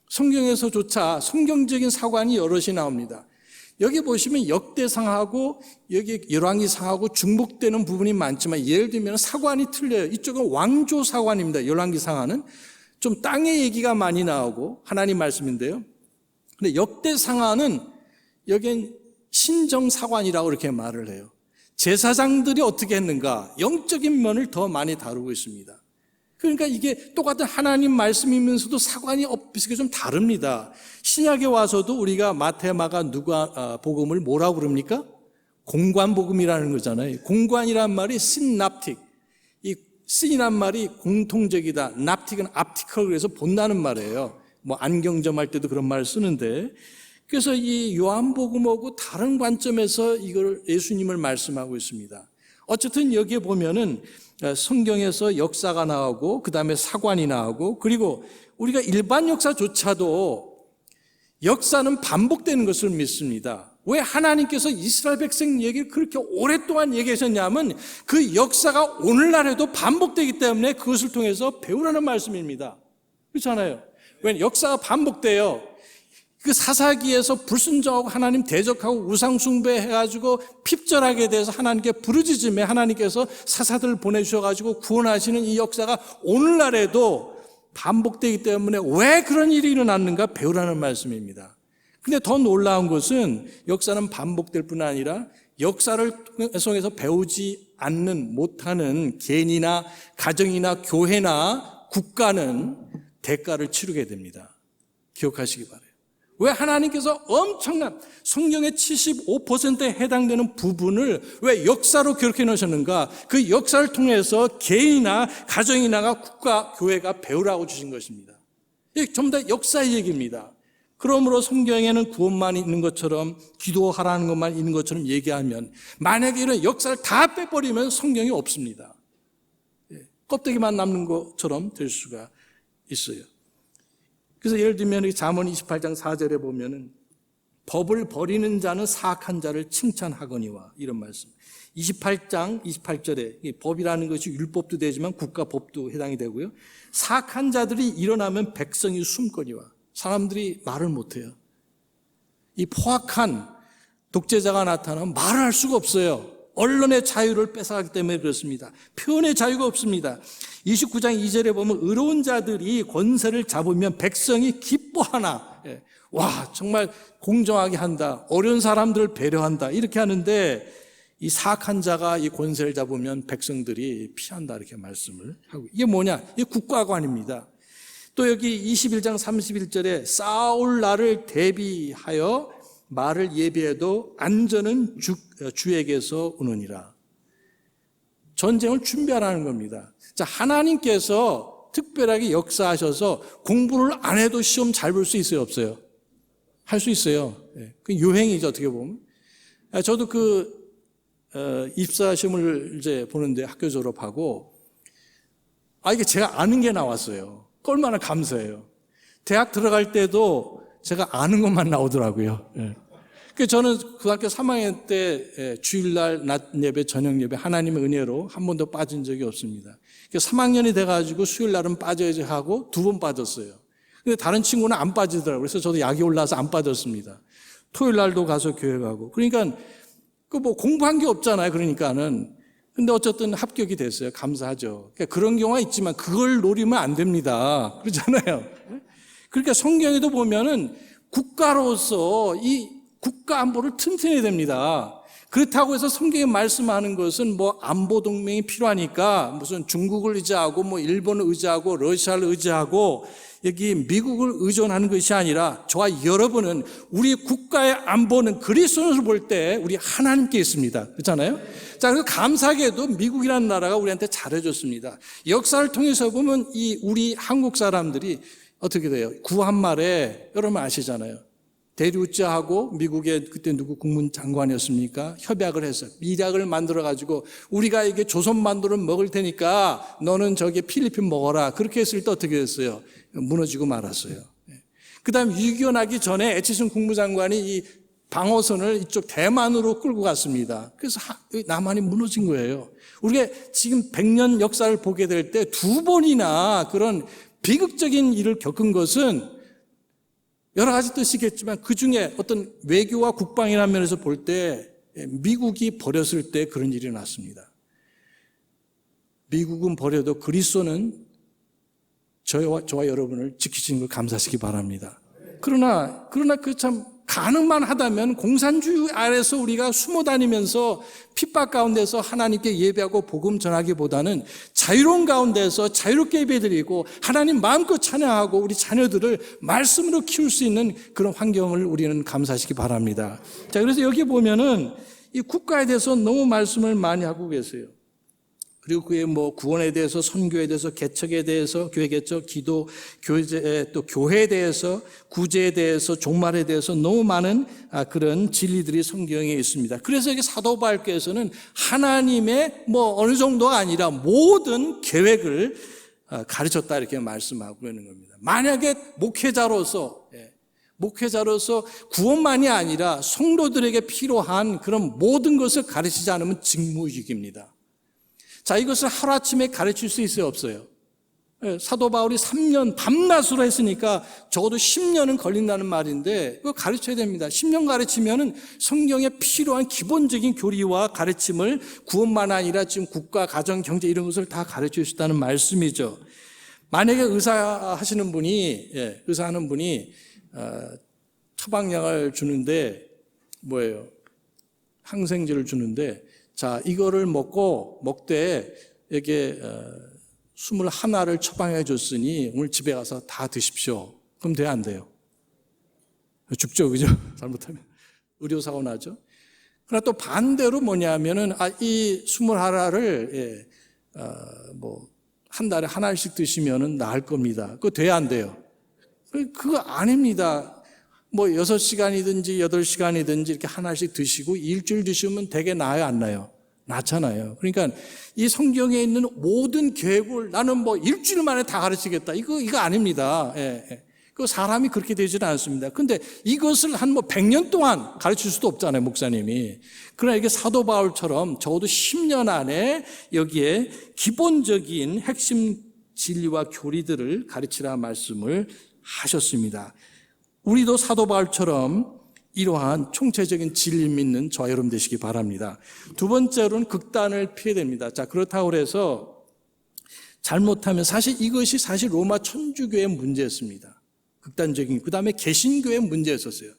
성경에서조차 성경적인 사관이 여럿이 나옵니다. 여기 보시면 역대상하고 여기 열왕기상하고 중복되는 부분이 많지만, 예를 들면 사관이 틀려요. 이쪽은 왕조 사관입니다. 열왕기상하는 좀 땅의 얘기가 많이 나오고 하나님 말씀인데요. 근데 역대상하는 여긴 신정사관이라고 이렇게 말을 해요. 제사장들이 어떻게 했는가, 영적인 면을 더 많이 다루고 있습니다. 그러니까 이게 똑같은 하나님 말씀이면서도 사관이 엇비슷하게 좀 다릅니다. 신약에 와서도 우리가 마태, 마가, 누가 복음을 뭐라고 부릅니까? 공관복음이라는 거잖아요. 공관이란 말이 신납틱, 이 신이란 말이 공통적이다, 납틱은 앞티컬, 그래서 본다는 말이에요. 안경점 할 때도 그런 말을 쓰는데, 그래서 이 요한복음하고 다른 관점에서 이걸 예수님을 말씀하고 있습니다. 어쨌든 여기에 보면은 성경에서 역사가 나오고, 그 다음에 사관이 나오고, 그리고 우리가 일반 역사조차도 역사는 반복되는 것을 믿습니다. 왜 하나님께서 이스라엘 백성 얘기를 그렇게 오랫동안 얘기하셨냐면 그 역사가 오늘날에도 반복되기 때문에 그것을 통해서 배우라는 말씀입니다. 그렇잖아요. 왜 역사가 반복돼요? 그 사사기에서 불순종하고 하나님 대적하고 우상숭배해가지고 핍절하게 돼서 하나님께 부르짖음에 하나님께서 사사들을 보내주셔가지고 구원하시는 이 역사가 오늘날에도 반복되기 때문에 왜 그런 일이 일어났는가 배우라는 말씀입니다. 근데 더 놀라운 것은 역사는 반복될 뿐 아니라 역사를 통해서 배우지 않는, 못하는 개인이나 가정이나 교회나 국가는 대가를 치르게 됩니다. 기억하시기 바라요. 왜 하나님께서 엄청난 성경의 75%에 해당되는 부분을 왜 역사로 기록해 놓으셨는가? 그 역사를 통해서 개인이나 가정이나 국가, 교회가 배우라고 주신 것입니다. 이게 전부 다 역사의 얘기입니다. 그러므로 성경에는 구원만 있는 것처럼 기도하라는 것만 있는 것처럼 얘기하면 만약에 이런 역사를 다 빼버리면 성경이 없습니다. 껍데기만 남는 것처럼 될 수가 있어요. 그래서 예를 들면 잠언 28장 4절에 보면은 법을 버리는 자는 사악한 자를 칭찬하거니와 이런 말씀. 28장 28절에 법이라는 것이 율법도 되지만 국가법도 해당이 되고요. 사악한 자들이 일어나면 백성이 숨거니와 사람들이 말을 못해요. 이 포악한 독재자가 나타나면 말을 할 수가 없어요. 언론의 자유를 뺏어가기 때문에 그렇습니다. 표현의 자유가 없습니다. 29장 2절에 보면 의로운 자들이 권세를 잡으면 백성이 기뻐하나. 와, 정말 공정하게 한다. 어려운 사람들을 배려한다. 이렇게 하는데 이 사악한 자가 이 권세를 잡으면 백성들이 피한다. 이렇게 말씀을 하고. 이게 뭐냐? 이게 국가관입니다. 또 여기 21장 31절에 싸울 날을 대비하여 말을 예비해도 안전은 주에게서 오느니라. 전쟁을 준비하라는 겁니다. 자, 하나님께서 특별하게 역사하셔서 공부를 안 해도 시험 잘 볼 수 있어요, 없어요? 할 수 있어요. 그 요행이죠, 어떻게 보면. 저도 입사 시험을 이제 보는데 학교 졸업하고, 이게 제가 아는 게 나왔어요. 얼마나 감사해요. 대학 들어갈 때도 제가 아는 것만 나오더라고요. 그래서 저는 고등학교 3학년 때 주일날 낮 예배, 저녁 예배 하나님의 은혜로 한 번도 빠진 적이 없습니다. 3학년이 돼가지고 수요일날은 빠져야지 하고 2번 빠졌어요. 근데 다른 친구는 안 빠지더라고요. 그래서 저도 약이 올라서 안 빠졌습니다. 토요일날도 가서 교회 가고. 그러니까 공부한 게 없잖아요. 그러니까는. 근데 어쨌든 합격이 됐어요. 감사하죠. 그러니까 그런 경우가 있지만 그걸 노리면 안 됩니다. 그렇잖아요. 그러니까 성경에도 보면은 국가로서 이 국가 안보를 튼튼해야 됩니다. 그렇다고 해서 성경에 말씀하는 것은 안보 동맹이 필요하니까 무슨 중국을 의지하고 일본을 의지하고 러시아를 의지하고 여기 미국을 의존하는 것이 아니라 저와 여러분은 우리 국가의 안보는 그리스도인으로 볼 때 우리 하나님께 있습니다. 그렇잖아요? 자, 그래서 감사하게도 미국이라는 나라가 우리한테 잘해줬습니다. 역사를 통해서 보면 우리 한국 사람들이 어떻게 돼요? 구한말에 여러분 아시잖아요. 대리우찌하고 미국의 그때 누구 국무장관이었습니까? 협약을 해서 미략을 만들어가지고 우리가 이게 조선만두를 먹을 테니까 너는 저기 필리핀 먹어라. 그렇게 했을 때 어떻게 됐어요? 무너지고 말았어요. 그 다음 6.25 나기 전에 에치슨 국무장관이 이 방어선을 이쪽 대만으로 끌고 갔습니다. 그래서 남한이 무너진 거예요. 우리가 지금 100년 역사를 보게 될 때 2번이나 그런 비극적인 일을 겪은 것은 여러 가지 뜻이 있겠지만 그 중에 어떤 외교와 국방이라는 면에서 볼 때 미국이 버렸을 때 그런 일이 났습니다. 미국은 버려도 그리스도는 저와 여러분을 지키시는 걸 감사하시기 바랍니다. 그러나 그 참 가능만 하다면 공산주의 아래서 우리가 숨어 다니면서 핍박 가운데서 하나님께 예배하고 복음 전하기보다는 자유로운 가운데서 자유롭게 예배드리고 하나님 마음껏 찬양하고 우리 자녀들을 말씀으로 키울 수 있는 그런 환경을 우리는 감사하시기 바랍니다. 자, 그래서 여기 보면은 이 국가에 대해서 너무 말씀을 많이 하고 계세요. 그리고 그의 구원에 대해서, 선교에 대해서, 개척에 대해서, 교회 개척, 기도, 교제, 또 교회에 대해서, 구제에 대해서, 종말에 대해서 너무 많은 그런 진리들이 성경에 있습니다. 그래서 여기 사도 바울께서는 하나님의 어느 정도가 아니라 모든 계획을 가르쳤다 이렇게 말씀하고 있는 겁니다. 만약에 목회자로서 구원만이 아니라 성도들에게 필요한 그런 모든 것을 가르치지 않으면 직무유기입니다. 자, 이것을 하루아침에 가르칠 수 있어요, 없어요? 사도 바울이 3년 밤낮으로 했으니까 적어도 10년은 걸린다는 말인데 그거 가르쳐야 됩니다. 10년 가르치면은 성경에 필요한 기본적인 교리와 가르침을 구원만 아니라 지금 국가, 가정, 경제 이런 것을 다 가르칠 수 있다는 말씀이죠. 만약에 의사하는 분이 처방약을 주는데 항생제를 주는데 자, 이거를 먹되 여기에 21를 처방해 줬으니 오늘 집에 가서 다 드십시오. 그럼 돼요, 안 돼요? 죽죠, 그죠? 잘못하면. 의료사고 나죠? 그러나 또 반대로 뭐냐면은, 이 21알을, 한 달에 하나씩 드시면은 나을 겁니다. 그거 돼야 안 돼요? 그거 아닙니다. 뭐 6시간이든지 8시간이든지 이렇게 하나씩 드시고 일주일 드시면 되게 나아요, 안 나요? 낫잖아요. 그러니까 이 성경에 있는 모든 계획을 나는 뭐 일주일 만에 다 가르치겠다. 이거 아닙니다. 그 사람이 그렇게 되지는 않습니다. 근데 이것을 한 뭐 100년 동안 가르칠 수도 없잖아요, 목사님이. 그러나 이게 사도 바울처럼 적어도 10년 안에 여기에 기본적인 핵심 진리와 교리들을 가르치라 말씀을 하셨습니다. 우리도 사도 바울처럼 이러한 총체적인 진리 믿는 저와 여러분 되시기 바랍니다. 두 번째로는 극단을 피해야 됩니다. 자, 그렇다고 해서 잘못하면 이것이 사실 로마 천주교의 문제였습니다. 극단적인, 그 다음에 개신교의 문제였었어요.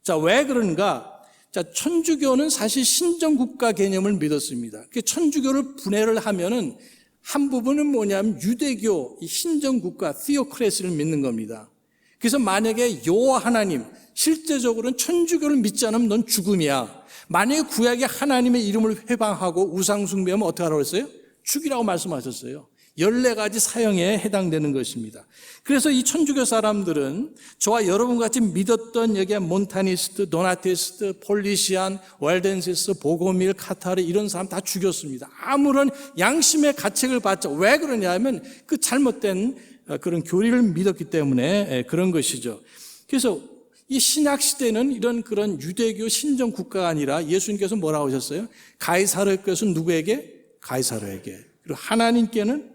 자, 왜 그런가? 자, 천주교는 사실 신정국가 개념을 믿었습니다. 천주교를 분해를 하면은 한 부분은 뭐냐면 유대교, 신정국가, theocracy를 믿는 겁니다. 그래서 만약에 여호와 하나님, 실제적으로는 천주교를 믿지 않으면 넌 죽음이야. 만약에 구약의 하나님의 이름을 회방하고 우상숭배하면 어떻게 하라고 했어요? 죽이라고 말씀하셨어요. 14가지 사형에 해당되는 것입니다. 그래서 이 천주교 사람들은 저와 여러분 같이 믿었던 여기에 몬타니스트, 도나티스트, 폴리시안, 왈덴시스, 보고밀, 카타르 이런 사람 다 죽였습니다. 아무런 양심의 가책을 받자. 왜 그러냐면 그 잘못된 그런 교리를 믿었기 때문에 그런 것이죠. 그래서 이 신약 시대는 이런 그런 유대교 신정 국가가 아니라 예수님께서 뭐라고 하셨어요? 가이사르의 것은 누구에게? 가이사르에게. 그리고 하나님께는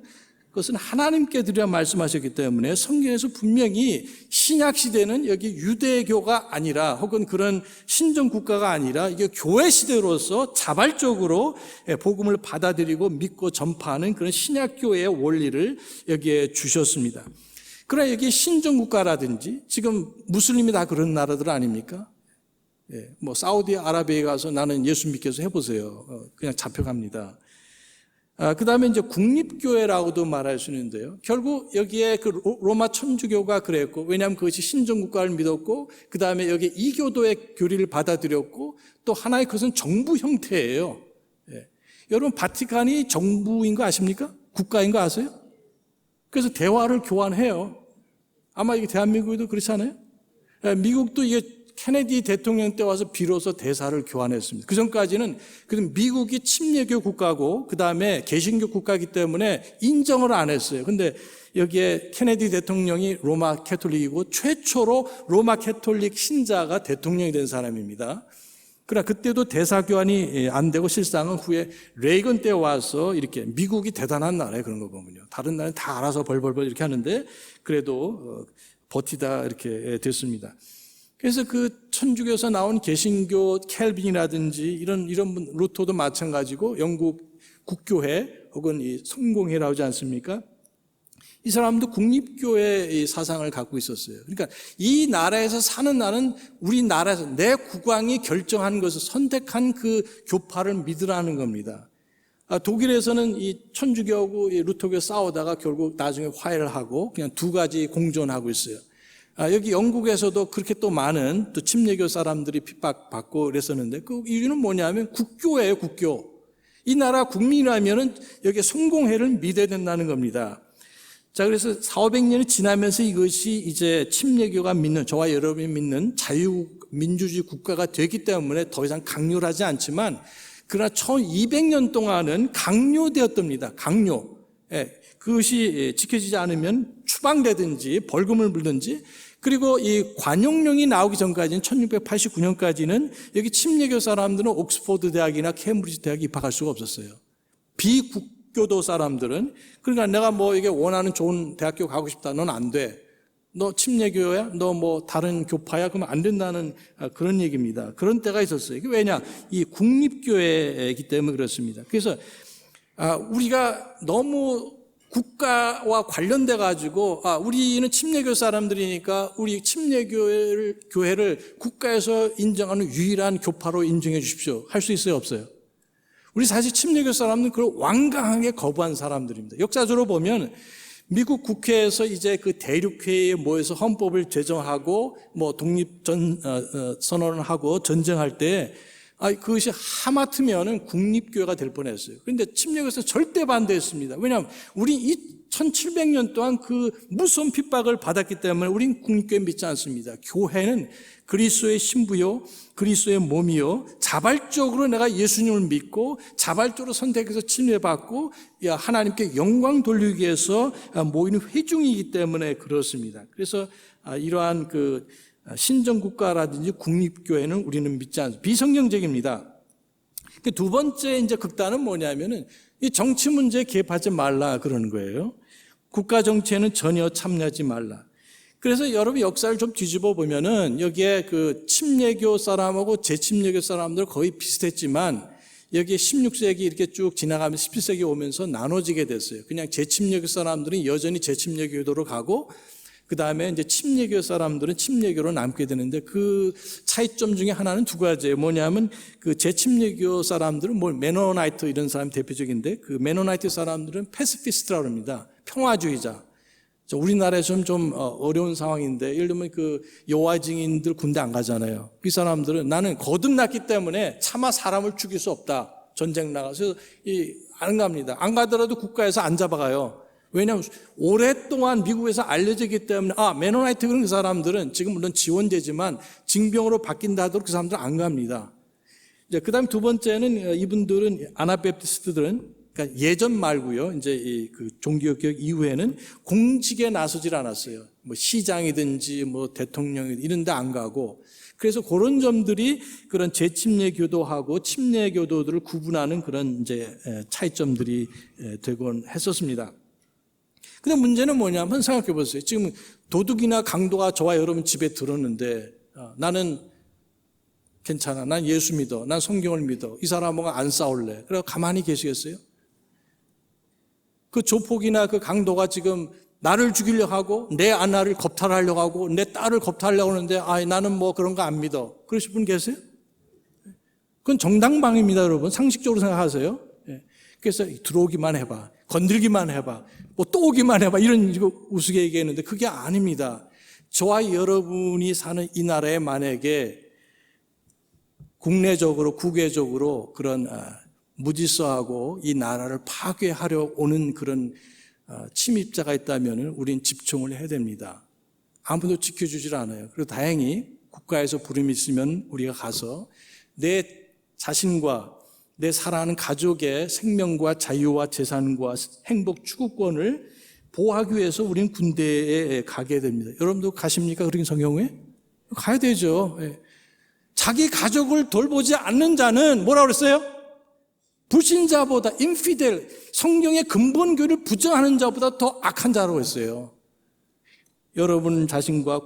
그것은 하나님께 드려야 말씀하셨기 때문에 성경에서 분명히 신약 시대는 여기 유대교가 아니라 혹은 그런 신정 국가가 아니라 이게 교회 시대로서 자발적으로 복음을 받아들이고 믿고 전파하는 그런 신약 교회의 원리를 여기에 주셨습니다. 그러나 여기 신정 국가라든지 지금 무슬림이 다 그런 나라들 아닙니까? 뭐 사우디아라비아에 가서 나는 예수 믿겠어 해보세요. 그냥 잡혀갑니다. 그 다음에 이제 국립교회라고도 말할 수 있는데요. 결국 여기에 그 로마 천주교가 그랬고, 왜냐하면 그것이 신정국가를 믿었고, 그 다음에 여기 이교도의 교리를 받아들였고, 또 하나의 그것은 정부 형태예요. 여러분, 바티칸이 정부인 거 아십니까? 국가인 거 아세요? 그래서 대화를 교환해요. 아마 이게 대한민국에도 그렇지 않아요? 미국도 이게 케네디 대통령 때 와서 비로소 대사를 교환했습니다. 그 전까지는 미국이 침례교 국가고 그 다음에 개신교 국가이기 때문에 인정을 안 했어요. 근데 여기에 케네디 대통령이 로마 캐톨릭이고 최초로 로마 캐톨릭 신자가 대통령이 된 사람입니다. 그러나 그때도 대사 교환이 안 되고 실상은 후에 레이건 때 와서 이렇게 미국이 대단한 나라예요. 그런 거 보면요. 다른 나라는 다 알아서 벌벌벌 이렇게 하는데 그래도 버티다 이렇게 됐습니다. 그래서 그 천주교에서 나온 개신교 켈빈이라든지 이런 루터도 마찬가지고 영국 국교회 혹은 이 성공회라고 하지 않습니까? 이 사람도 국립교회의 사상을 갖고 있었어요. 그러니까 이 나라에서 사는 나는 우리나라에서 내 국왕이 결정한 것을 선택한 그 교파를 믿으라는 겁니다. 독일에서는 이 천주교하고 이 루터교 싸우다가 결국 나중에 화해를 하고 그냥 두 가지 공존하고 있어요. 여기 영국에서도 그렇게 또 많은 또 침례교 사람들이 핍박받고 그랬었는데 그 이유는 뭐냐면 국교예요, 국교. 이 나라 국민이라면은 여기 성공회를 믿어야 된다는 겁니다. 자, 그래서 400년이 지나면서 이것이 이제 침례교가 믿는, 저와 여러분이 믿는 자유민주주의 국가가 되기 때문에 더 이상 강요를 하지 않지만, 그러나 1200년 동안은 강요되었답니다. 강요. 그것이 지켜지지 않으면 추방되든지 벌금을 물든지, 그리고 이 관용령이 나오기 전까지는 1689년까지는 여기 침례교 사람들은 옥스퍼드 대학이나 케임브리지 대학에 입학할 수가 없었어요. 비국교도 사람들은. 그러니까 내가 뭐 이게 원하는 좋은 대학교 가고 싶다. 넌 안 돼. 너 침례교야? 너 뭐 다른 교파야? 그러면 안 된다는 그런 얘기입니다. 그런 때가 있었어요. 이게 왜냐? 이 국립교회이기 때문에 그렇습니다. 그래서 우리가 너무 국가와 관련돼 가지고 우리는 침례교 사람들이니까 우리 침례교회를 국가에서 인정하는 유일한 교파로 인정해 주십시오. 할 수 있어요, 없어요? 우리 사실 침례교 사람은 그걸 완강하게 거부한 사람들입니다. 역사적으로 보면 미국 국회에서 이제 그 대륙회의에 모여서 헌법을 제정하고 뭐 독립 선언을 하고 전쟁할 때 그것이 하마터면은 국립교회가 될 뻔했어요. 그런데 침례교에서 절대 반대했습니다. 왜냐하면 우리 이 1700년 동안 그 무서운 핍박을 받았기 때문에 우린 국립교회 믿지 않습니다. 교회는 그리스도의 신부요, 그리스도의 몸이요, 자발적으로 내가 예수님을 믿고 자발적으로 선택해서 침례받고 하나님께 영광 돌리기 위해서 모이는 회중이기 때문에 그렇습니다. 그래서 이러한 그 신정국가라든지 국립교회는 우리는 믿지 않습니다. 비성경적입니다. 두 번째 이제 극단은 뭐냐면은 이 정치 문제에 개입하지 말라 그러는 거예요. 국가 정치에는 전혀 참여하지 말라. 그래서 여러분 역사를 좀 뒤집어 보면은 여기에 그 침례교 사람하고 제침례교 사람들 거의 비슷했지만 여기에 16세기 이렇게 쭉 지나가면서 17세기 오면서 나눠지게 됐어요. 그냥 제침례교 사람들은 여전히 제침례교도로 가고 그 다음에 이제 침례교 사람들은 침례교로 남게 되는데 그 차이점 중에 하나는 두 가지예요. 뭐냐면 그 제침례교 사람들은 메노나이트 이런 사람이 대표적인데 그 메노나이트 사람들은 패시피스트라고 합니다. 평화주의자. 우리나라에서는 좀 어려운 상황인데 예를 들면 그 여호와 증인들 군대 안 가잖아요. 이 사람들은 나는 거듭났기 때문에 차마 사람을 죽일 수 없다. 전쟁 나가서 안 갑니다. 안 가더라도 국가에서 안 잡아가요. 왜냐하면 오랫동안 미국에서 알려지기 때문에 메노나이트 그런 사람들은 지금 물론 지원되지만 징병으로 바뀐다 하더라도 그 사람들은 안 갑니다. 그 다음에 두 번째는 이분들은 아나베프티스트들은 그러니까 예전 말고요. 이제 그 종교개혁 이후에는 공직에 나서질 않았어요. 뭐 시장이든지 뭐 대통령이든 이런 데 안 가고 그래서 그런 점들이 그런 재침례교도하고 침례교도들을 구분하는 그런 이제 차이점들이 되곤 했었습니다. 근데 문제는 뭐냐면 생각해 보세요. 지금 도둑이나 강도가 저와 여러분 집에 들었는데 나는 괜찮아. 난 예수 믿어. 난 성경을 믿어. 이 사람하고 안 싸울래. 그래서 가만히 계시겠어요? 그 조폭이나 그 강도가 지금 나를 죽이려고 하고 내 아내를 겁탈하려고 하고 내 딸을 겁탈하려고 하는데 나는 뭐 그런 거 안 믿어. 그러실 분 계세요? 그건 정당방위입니다, 여러분. 상식적으로 생각하세요. 그래서 들어오기만 해봐. 건들기만 해봐. 뭐 또 오기만 해봐. 이런 우스개 얘기했는데 그게 아닙니다. 저와 여러분이 사는 이 나라에 만약에 국내적으로 국외적으로 그런 무질서하고 이 나라를 파괴하려 오는 그런 침입자가 있다면 우린 집중을 해야 됩니다. 아무도 지켜주질 않아요. 그리고 다행히 국가에서 부름이 있으면 우리가 가서 내 자신과 내 사랑하는 가족의 생명과 자유와 재산과 행복 추구권을 보호하기 위해서 우리는 군대에 가게 됩니다. 여러분도 가십니까? 그런 경우에? 가야 되죠. 자기 가족을 돌보지 않는 자는 뭐라고 그랬어요? 불신자보다 인피델, 성경의 근본교를 부정하는 자보다 더 악한 자라고 했어요. 여러분 자신과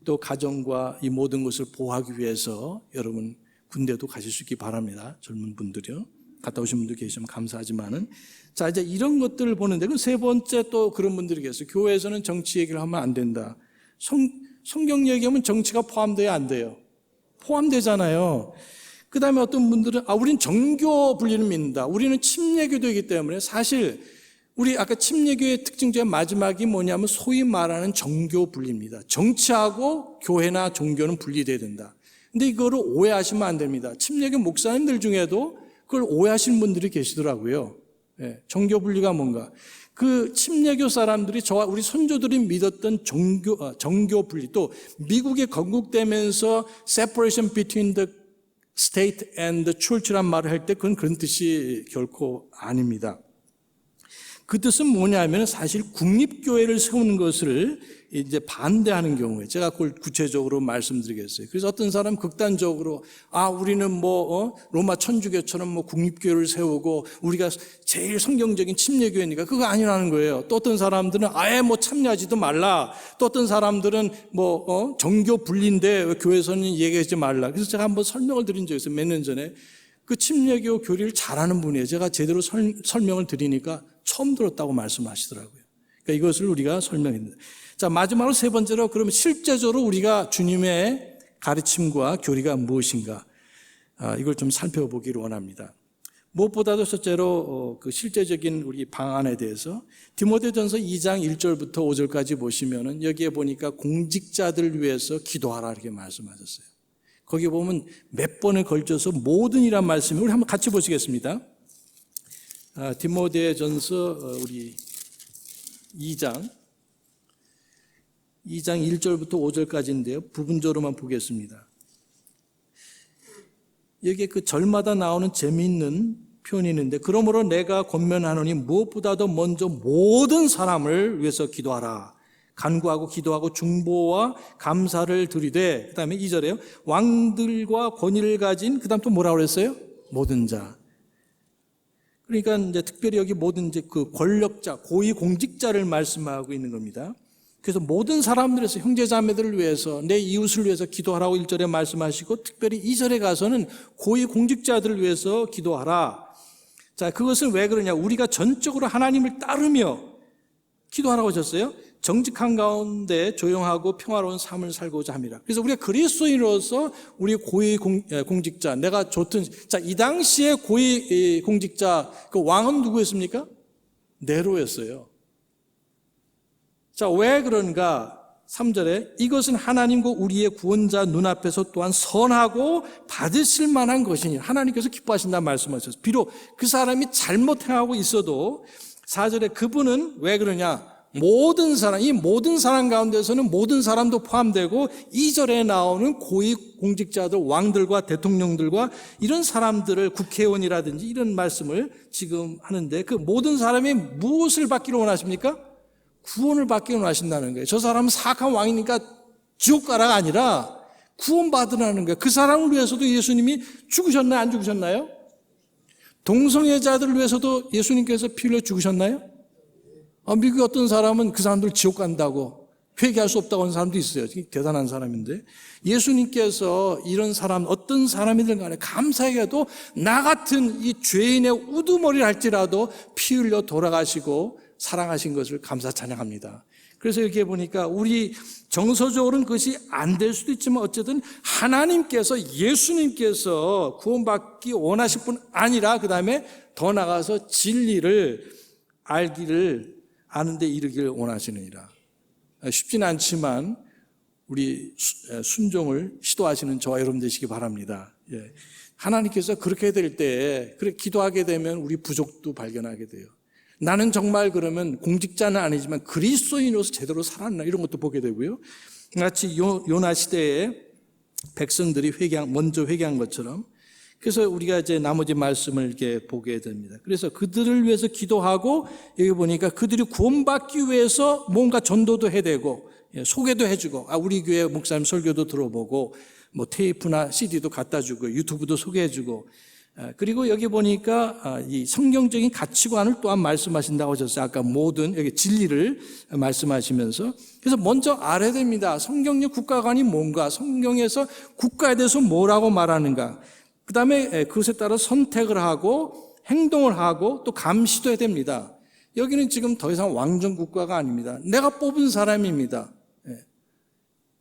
또 가정과 이 모든 것을 보호하기 위해서 여러분 군대도 가실 수 있기 바랍니다. 젊은 분들이요. 갔다 오신 분들 계시면 감사하지만은. 자, 이제 이런 것들을 보는데, 그 세 번째 또 그런 분들이 계세요. 교회에서는 정치 얘기를 하면 안 된다. 성경 얘기하면 정치가 포함돼야 안 돼요. 포함되잖아요. 그 다음에 어떤 분들은, 우리는 정교 분리를 믿는다. 우리는 침례교도이기 때문에 사실, 우리 아까 침례교의 특징 중에 마지막이 뭐냐면 소위 말하는 정교 분리입니다. 정치하고 교회나 종교는 분리돼야 된다. 근데 이거를 오해하시면 안 됩니다. 침례교 목사님들 중에도 그걸 오해하시는 분들이 계시더라고요. 정교 분리가 뭔가. 그 침례교 사람들이 저와 우리 선조들이 믿었던 정교 분리, 또 미국에 건국되면서 separation between the state and the church란 말을 할 때 그건 그런 뜻이 결코 아닙니다. 그 뜻은 뭐냐면 사실 국립교회를 세우는 것을 이제 반대하는 경우에 제가 그걸 구체적으로 말씀드리겠어요. 그래서 어떤 사람 극단적으로 우리는 로마 천주교처럼 국립교회를 세우고 우리가 제일 성경적인 침례교회니까 그거 아니라는 거예요. 또 어떤 사람들은 아예 참여하지도 말라. 또 어떤 사람들은 정교 분리인데 왜 교회에서는 얘기하지 말라. 그래서 제가 한번 설명을 드린 적이 있어요. 몇 년 전에. 그 침례교 교리를 잘하는 분이에요. 제가 제대로 설명을 드리니까 처음 들었다고 말씀하시더라고요. 그러니까 이것을 우리가 설명했는데. 자, 마지막으로 세 번째로 그러면 실제적으로 우리가 주님의 가르침과 교리가 무엇인가? 이걸 좀 살펴보기를 원합니다. 무엇보다도 첫째로 그 실제적인 우리 방안에 대해서 디모데전서 2장 1절부터 5절까지 보시면은 여기에 보니까 공직자들 위해서 기도하라 이렇게 말씀하셨어요. 거기 보면 몇 번에 걸쳐서 모든이란 말씀을 우리 한번 같이 보시겠습니다. 디모데전서 우리 2장 1절부터 5절까지인데요. 부분적으로만 보겠습니다. 여기에 그 절마다 나오는 재미있는 표현이 있는데, 그러므로 내가 권면하노니 무엇보다도 먼저 모든 사람을 위해서 기도하라. 간구하고 기도하고 중보와 감사를 드리되, 그 다음에 2절에요. 왕들과 권위를 가진, 그 다음 또 뭐라고 그랬어요? 모든 자. 그러니까 이제 특별히 여기 모든 이제 그 권력자, 고위 공직자를 말씀하고 있는 겁니다. 그래서 모든 사람들에서 형제자매들을 위해서, 내 이웃을 위해서 기도하라고 1절에 말씀하시고, 특별히 2절에 가서는 고위 공직자들을 위해서 기도하라. 자, 그것은 왜 그러냐? 우리가 전적으로 하나님을 따르며 기도하라고 하셨어요. 정직한 가운데 조용하고 평화로운 삶을 살고자 함이라. 그래서 우리가 그리스도인으로서 우리 고위 공직자, 내가 좋든, 자, 이 당시에 고위 공직자, 그 왕은 누구였습니까? 네로였어요. 자, 왜 그런가? 3절에 이것은 하나님과 우리의 구원자 눈앞에서 또한 선하고 받으실 만한 것이니 하나님께서 기뻐하신다는 말씀하셨어요. 비록 그 사람이 잘못 행하고 있어도 4절에 그분은 왜 그러냐? 모든 사람, 이 모든 사람 가운데서는 모든 사람도 포함되고 2절에 나오는 고위 공직자들, 왕들과 대통령들과 이런 사람들을 국회의원이라든지 이런 말씀을 지금 하는데, 그 모든 사람이 무엇을 받기를 원하십니까? 구원을 받기를 원하신다는 거예요. 저 사람은 사악한 왕이니까 지옥 가라가 아니라 구원 받으라는 거예요. 그 사람을 위해서도 예수님이 죽으셨나요? 안 죽으셨나요? 동성애자들을 위해서도 예수님께서 피 흘려 죽으셨나요? 미국의 어떤 사람은 그 사람들 지옥 간다고 회개할 수 없다고 하는 사람도 있어요. 대단한 사람인데, 예수님께서 이런 사람, 어떤 사람이든 간에 감사하게도 나 같은 이 죄인의 우두머리를 할지라도 피 흘려 돌아가시고 사랑하신 것을 감사 찬양합니다. 그래서 이렇게 보니까 우리 정서적으로는 그것이 안 될 수도 있지만 어쨌든 하나님께서, 예수님께서 구원받기 원하실 뿐 아니라 그 다음에 더 나아가서 진리를 아는 데 이르기를 원하시느니라. 쉽지는 않지만 우리 순종을 시도하시는 저와 여러분 되시기 바랍니다. 하나님께서 그렇게 될 때, 그렇게 기도하게 되면 우리 부족도 발견하게 돼요. 나는 정말 그러면 공직자는 아니지만 그리스도인으로서 제대로 살았나, 이런 것도 보게 되고요. 마치 요나 시대에 백성들이 먼저 회개한 것처럼, 그래서 우리가 이제 나머지 말씀을 이렇게 보게 됩니다. 그래서 그들을 위해서 기도하고, 여기 보니까 그들이 구원받기 위해서 뭔가 전도도 해야 되고, 소개도 해주고, 우리 교회 목사님 설교도 들어보고, 뭐 테이프나 CD도 갖다 주고, 유튜브도 소개해주고, 그리고 여기 보니까 이 성경적인 가치관을 또한 말씀하신다고 하셨어요. 아까 모든 여기 진리를 말씀하시면서. 그래서 먼저 알아야 됩니다. 성경적 국가관이 뭔가, 성경에서 국가에 대해서 뭐라고 말하는가. 그 다음에 그것에 따라 선택을 하고 행동을 하고 또 감시도 해야 됩니다. 여기는 지금 더 이상 왕정 국가가 아닙니다. 내가 뽑은 사람입니다.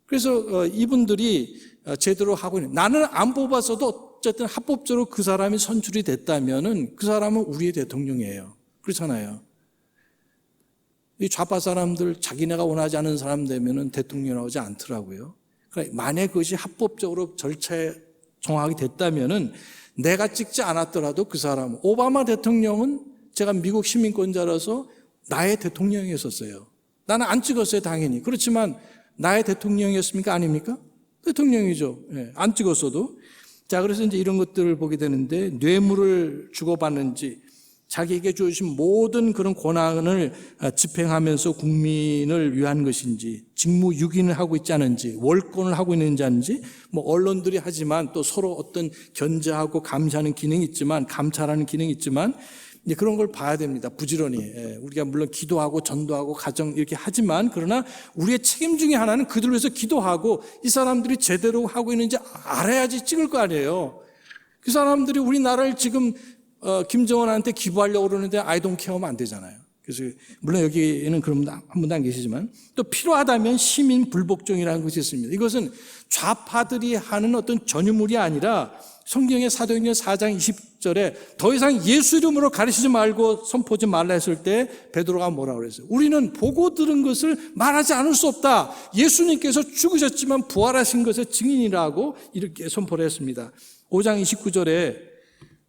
그래서 이분들이 제대로 하고 있는, 나는 안 뽑았어도 어쨌든 합법적으로 그 사람이 선출이 됐다면은 그 사람은 우리의 대통령이에요. 그렇잖아요. 이 좌파 사람들 자기네가 원하지 않는 사람 되면은 대통령 나오지 않더라고요. 그러니까 만약 그것이 합법적으로 절차에 정확하게 됐다면은 내가 찍지 않았더라도 그 사람, 오바마 대통령은 제가 미국 시민권자라서 나의 대통령이었었어요. 나는 안 찍었어요, 당연히. 그렇지만 나의 대통령이었습니까? 아닙니까? 대통령이죠. 안 찍었어도. 자, 그래서 이제 이런 것들을 보게 되는데, 뇌물을 주고받는지, 자기에게 주신 모든 그런 권한을 집행하면서 국민을 위한 것인지, 직무유기를 하고 있지 않은지, 월권을 하고 있는지 아닌지, 뭐 언론들이 하지만 또 서로 어떤 견제하고 감시하는 기능이 있지만, 감찰하는 기능이 있지만, 이제 그런 걸 봐야 됩니다. 부지런히. 우리가 물론 기도하고 전도하고 가정 이렇게 하지만, 그러나 우리의 책임 중에 하나는 그들을 위해서 기도하고 이 사람들이 제대로 하고 있는지 알아야지 찍을 거 아니에요. 그 사람들이 우리나라를 지금 김정은한테 기부하려고 그러는데 I don't care 하면 안 되잖아요. 그래서 물론 여기에는 그런 한 분도 안 계시지만, 또 필요하다면 시민 불복종이라는 것이 있습니다. 이것은 좌파들이 하는 어떤 전유물이 아니라 성경의 사도행전 4장 20절에 더 이상 예수 이름으로 가르치지 말고 선포하지 말라 했을 때 베드로가 뭐라고 그랬어요? 우리는 보고 들은 것을 말하지 않을 수 없다. 예수님께서 죽으셨지만 부활하신 것의 증인이라고 이렇게 선포를 했습니다. 5장 29절에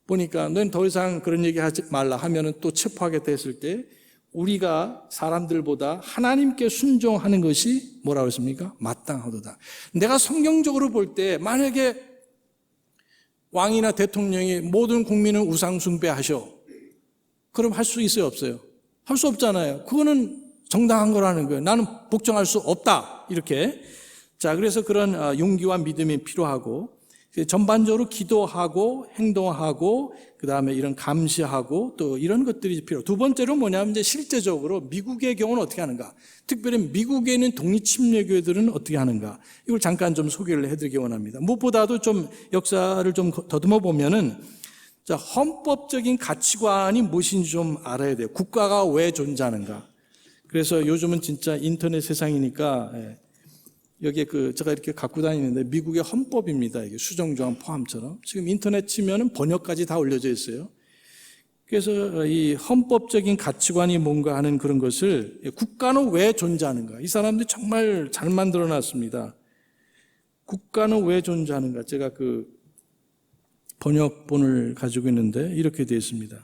보니까 너는 더 이상 그런 얘기 하지 말라 하면은 또 체포하겠다 했을 때 우리가 사람들보다 하나님께 순종하는 것이 뭐라고 했습니까? 마땅하도다. 내가 성경적으로 볼 때 만약에 왕이나 대통령이 모든 국민을 우상 숭배하셔. 그럼 할 수 있어요, 없어요? 할 수 없잖아요. 그거는 정당한 거라는 거예요. 나는 복종할 수 없다. 이렇게. 자, 그래서 그런 용기와 믿음이 필요하고 전반적으로 기도하고 행동하고 그다음에 이런 감시하고 또 이런 것들이 필요해요. 두 번째로 뭐냐면 이제 실제적으로 미국의 경우는 어떻게 하는가? 특별히 미국에 있는 독립침례교회들은 어떻게 하는가? 이걸 잠깐 좀 소개를 해드리기 원합니다. 무엇보다도 좀 역사를 좀 더듬어 보면은 자, 헌법적인 가치관이 무엇인지 좀 알아야 돼요. 국가가 왜 존재하는가? 그래서 요즘은 진짜 인터넷 세상이니까 여기에 제가 이렇게 갖고 다니는데 미국의 헌법입니다. 이게 수정조항 포함처럼. 지금 인터넷 치면은 번역까지 다 올려져 있어요. 그래서 이 헌법적인 가치관이 뭔가 하는 그런 것을 국가는 왜 존재하는가? 이 사람들이 정말 잘 만들어 놨습니다. 국가는 왜 존재하는가? 제가 번역본을 가지고 있는데 이렇게 되어 있습니다.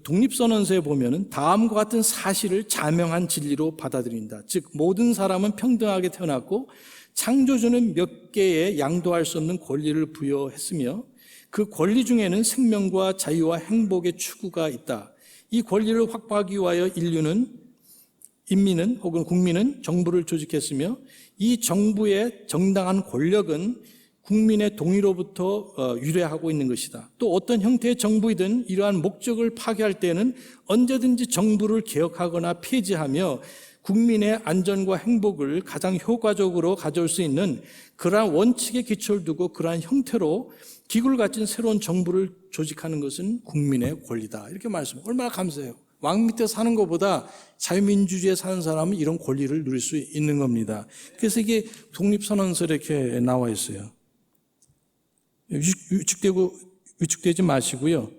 독립선언서에 보면은 다음과 같은 사실을 자명한 진리로 받아들인다. 즉 모든 사람은 평등하게 태어났고 창조주는 몇 개의 양도할 수 없는 권리를 부여했으며 그 권리 중에는 생명과 자유와 행복의 추구가 있다. 이 권리를 확보하기 위하여 인민은 혹은 국민은 정부를 조직했으며 이 정부의 정당한 권력은 국민의 동의로부터 유래하고 있는 것이다. 또 어떤 형태의 정부이든 이러한 목적을 파괴할 때는 언제든지 정부를 개혁하거나 폐지하며 국민의 안전과 행복을 가장 효과적으로 가져올 수 있는 그러한 원칙에 기초를 두고 그러한 형태로 기구를 갖춘 새로운 정부를 조직하는 것은 국민의 권리다. 이렇게 말씀해요. 얼마나 감사해요. 왕 밑에 사는 것보다 자유민주주의에 사는 사람은 이런 권리를 누릴 수 있는 겁니다. 그래서 이게 독립선언서에 이렇게 나와 있어요. 위축되지 마시고요.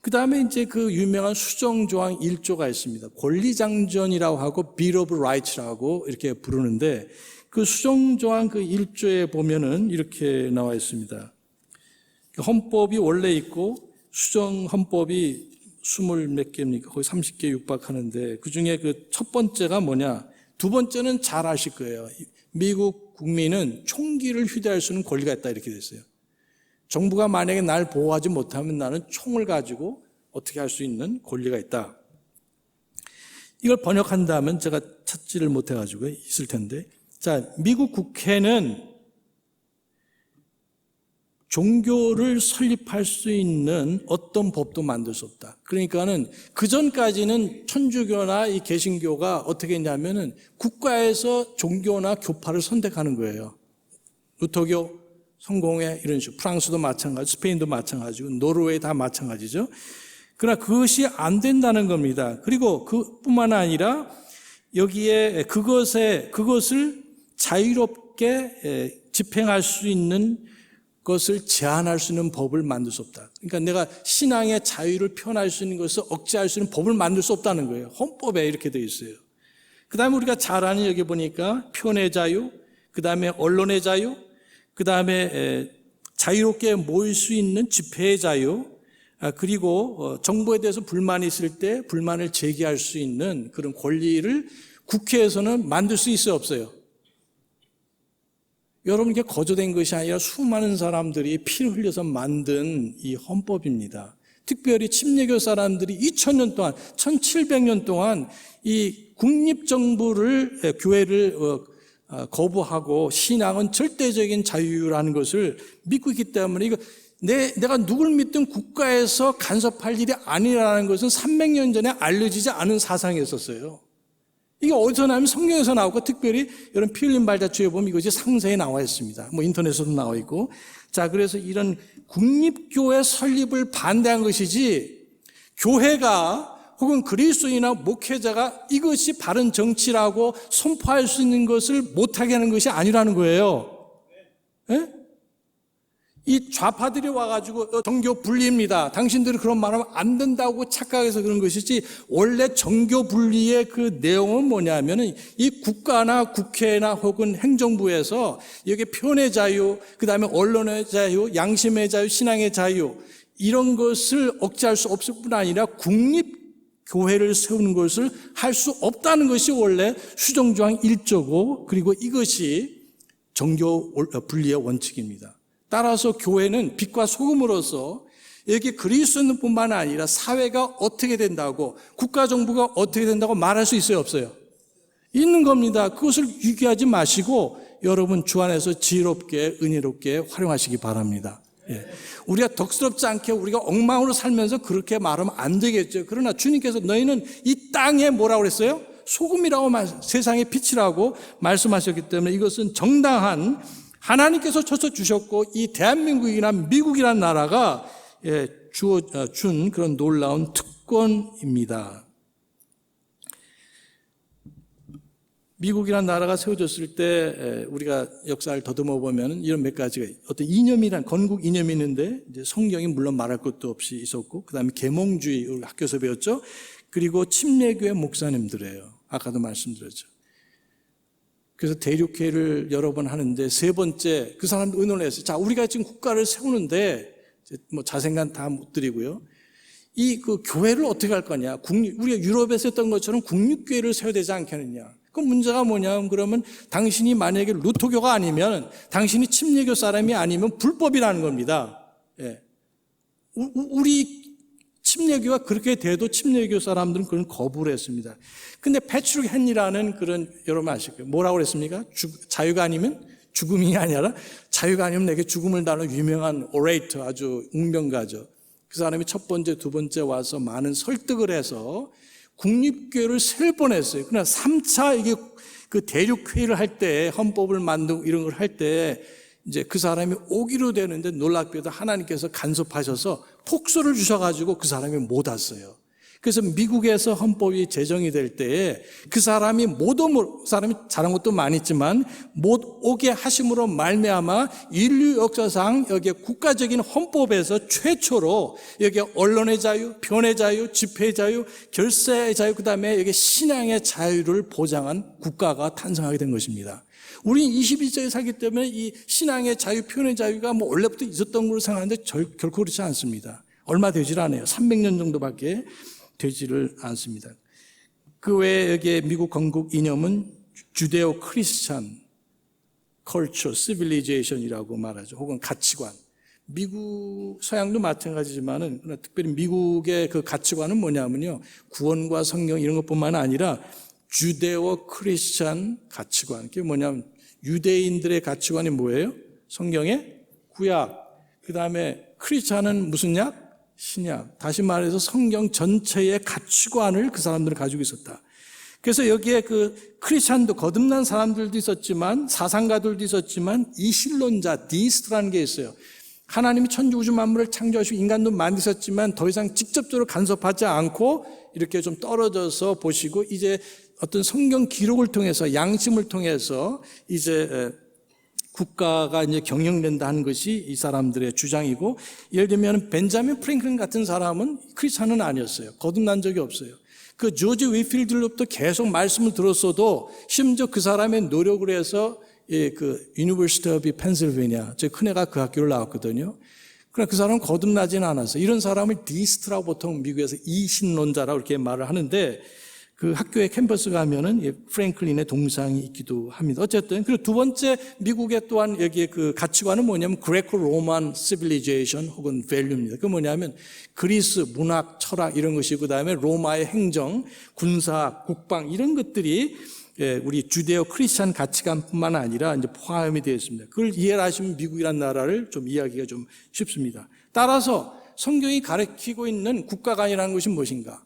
그 다음에 이제 그 유명한 수정조항 1조가 있습니다. 권리장전이라고 하고 Bill of Rights라고 이렇게 부르는데 그 수정조항 1조에 보면은 이렇게 나와 있습니다. 헌법이 원래 있고 수정 헌법이 20몇 개입니까? 거의 30개 육박하는데 그 중에 첫 번째가 뭐냐? 두 번째는 잘 아실 거예요. 미국 국민은 총기를 휴대할 수 있는 권리가 있다 이렇게 됐어요. 정부가 만약에 날 보호하지 못하면 나는 총을 가지고 어떻게 할 수 있는 권리가 있다. 이걸 번역한다면 제가 찾지를 못해가지고 있을 텐데. 자, 미국 국회는 종교를 설립할 수 있는 어떤 법도 만들 수 없다. 그러니까는 그 전까지는 천주교나 이 개신교가 어떻게 했냐면은 국가에서 종교나 교파를 선택하는 거예요. 루터교, 성공회 이런 식으로. 프랑스도 마찬가지, 스페인도 마찬가지고, 노르웨이 다 마찬가지죠. 그러나 그것이 안 된다는 겁니다. 그리고 그뿐만 아니라 여기에 그것을 자유롭게 집행할 수 있는 것을 제한할 수 있는 법을 만들 수 없다. 그러니까 내가 신앙의 자유를 표현할 수 있는 것을 억제할 수 있는 법을 만들 수 없다는 거예요. 헌법에 이렇게 되어 있어요. 그 다음에 우리가 잘 아는 여기 보니까 표현의 자유, 그 다음에 언론의 자유, 그 다음에 자유롭게 모일 수 있는 집회의 자유, 그리고 정부에 대해서 불만이 있을 때 불만을 제기할 수 있는 그런 권리를 국회에서는 만들 수 있어요, 없어요? 여러분, 이게 거저된 것이 아니라 수많은 사람들이 피를 흘려서 만든 이 헌법입니다. 특별히 침례교 사람들이 2000년 동안, 1700년 동안 이 국립정부를, 교회를 거부하고 신앙은 절대적인 자유라는 것을 믿고 있기 때문에 이거 내가 누굴 믿든 국가에서 간섭할 일이 아니라는 것은 300년 전에 알려지지 않은 사상이었었어요. 이게 어디서 나오면 성경에서 나오고 특별히 여러분 피 흘린 발자취에 보면 이것이 상세히 나와 있습니다. 인터넷에서도 나와 있고. 자, 그래서 이런 국립교회 설립을 반대한 것이지 교회가 혹은 그리스도인이나 목회자가 이것이 바른 정치라고 선포할 수 있는 것을 못하게 하는 것이 아니라는 거예요. 예? 이 좌파들이 와가지고 정교 분리입니다. 당신들이 그런 말하면 안 된다고 착각해서 그런 것이지, 원래 정교 분리의 그 내용은 뭐냐면은 이 국가나 국회나 혹은 행정부에서 여기 표현의 자유, 그 다음에 언론의 자유, 양심의 자유, 신앙의 자유, 이런 것을 억제할 수 없을 뿐 아니라 국립교회를 세우는 것을 할 수 없다는 것이 원래 수정조항 1조고, 그리고 이것이 정교 분리의 원칙입니다. 따라서 교회는 빛과 소금으로서 여기 그리스도인뿐만 아니라 사회가 어떻게 된다고, 국가정부가 어떻게 된다고 말할 수 있어요, 없어요? 있는 겁니다. 그것을 유기하지 마시고 여러분 주 안에서 지혜롭게 은혜롭게 활용하시기 바랍니다. 예. 우리가 덕스럽지 않게 우리가 엉망으로 살면서 그렇게 말하면 안 되겠죠. 그러나 주님께서 너희는 이 땅에 뭐라고 그랬어요? 소금이라고, 세상의 빛이라고 말씀하셨기 때문에 이것은 정당한, 하나님께서 쳐서 주셨고 이 대한민국이나 미국이라는 나라가 준 그런 놀라운 특권입니다. 미국이라는 나라가 세워졌을 때 우리가 역사를 더듬어 보면 이런 몇 가지가, 어떤 이념이란, 건국 이념이 있는데 이제 성경이 물론 말할 것도 없이 있었고, 그 다음에 계몽주의, 우리 학교에서 배웠죠. 그리고 침례교회 목사님들이에요. 아까도 말씀드렸죠. 그래서 대륙회를 여러 번 하는데 세 번째 그 사람도 의논을 했어요. 자, 우리가 지금 국가를 세우는데 뭐 자생간 다 못 드리고요. 이 그 교회를 어떻게 할 거냐? 우리가 유럽에서 했던 것처럼 국립교회를 세워야 되지 않겠느냐? 그 문제가 뭐냐? 그러면 당신이 만약에 루터교가 아니면, 당신이 침례교 사람이 아니면 불법이라는 겁니다. 예. 우리 침례교가 그렇게 돼도 침례교 사람들은 그런 거부를 했습니다. 근데 패트릭 헨리라는 그런, 여러분 아실 거예요. 뭐라고 그랬습니까? 자유가 아니면, 죽음이 아니라 자유가 아니면 내게 죽음을 다룬 유명한 오레이터, 아주 웅변가죠. 그 사람이 첫 번째, 두 번째 와서 많은 설득을 해서 국립교회를 세울 뻔했어요. 그러나 3차 이게 그 대륙회의를 할 때, 헌법을 만들고 이런 걸 할 때 이제 그 사람이 오기로 되는데 놀랍게도 하나님께서 간섭하셔서 폭소를 주셔가지고 그 사람이 못 왔어요. 그래서 미국에서 헌법이 제정이 될 때에 그 사람이 사람이 잘한 것도 많이 있지만 못 오게 하심으로 말미암아 인류 역사상 여기에 국가적인 헌법에서 최초로 여기 언론의 자유, 표현의 자유, 집회의 자유, 결세의 자유, 그 다음에 여기 신앙의 자유를 보장한 국가가 탄생하게 된 것입니다. 우리는 21세기에 살기 때문에 이 신앙의 자유, 표현의 자유가 뭐 원래부터 있었던 걸로 생각하는데 결코 그렇지 않습니다. 얼마 되질 않아요. 300년 정도밖에 되지를 않습니다. 그 외에 여기에 미국 건국 이념은 주데오 크리스찬 컬처, 시빌리제이션이라고 말하죠. 혹은 가치관. 미국, 서양도 마찬가지지만은, 특별히 미국의 그 가치관은 뭐냐면요, 구원과 성경 이런 것뿐만 아니라 주데오 크리스찬 가치관. 그게 뭐냐면 유대인들의 가치관이 뭐예요? 성경의 구약. 그 다음에 크리스찬은 무슨 약? 신약. 다시 말해서 성경 전체의 가치관을 그 사람들은 가지고 있었다. 그래서 여기에 그 크리스찬도 거듭난 사람들도 있었지만, 사상가들도 있었지만, 이신론자, 디스트라는 게 있어요. 하나님이 천지우주 만물을 창조하시고 인간도 만드셨지만 더 이상 직접적으로 간섭하지 않고 이렇게 좀 떨어져서 보시고, 이제 어떤 성경 기록을 통해서, 양심을 통해서 이제 국가가 이제 경영된다 하는 것이 이 사람들의 주장이고, 예를 들면 벤자민 프랭클린 같은 사람은 크리스찬은 아니었어요. 거듭난 적이 없어요. 그 조지 위필드로부터 계속 말씀을 들었어도 심지어 그 사람의 노력을 해서 그 유니버시티 오브 펜실베니아, 제 큰애가 그 학교를 나왔거든요. 그러나 그 사람은 거듭나지는 않았어요. 이런 사람을 디스트라고 보통 미국에서 이신론자라고 이렇게 말을 하는데, 그 학교에 캠퍼스 가면은 프랭클린의 동상이 있기도 합니다. 어쨌든, 그리고 두 번째 미국의 또한 여기에 그 가치관은 뭐냐면 그레코 로만 시빌리제이션 혹은 밸류입니다. 그 뭐냐면 그리스 문학, 철학 이런 것이고, 그다음에 로마의 행정, 군사, 국방 이런 것들이 우리 주데오 크리스찬 가치관뿐만 아니라 이제 포함이 되어 있습니다. 그걸 이해를 하시면 미국이라는 나라를 좀 이해하기가 좀 쉽습니다. 따라서 성경이 가르치고 있는 국가관이라는 것이 무엇인가?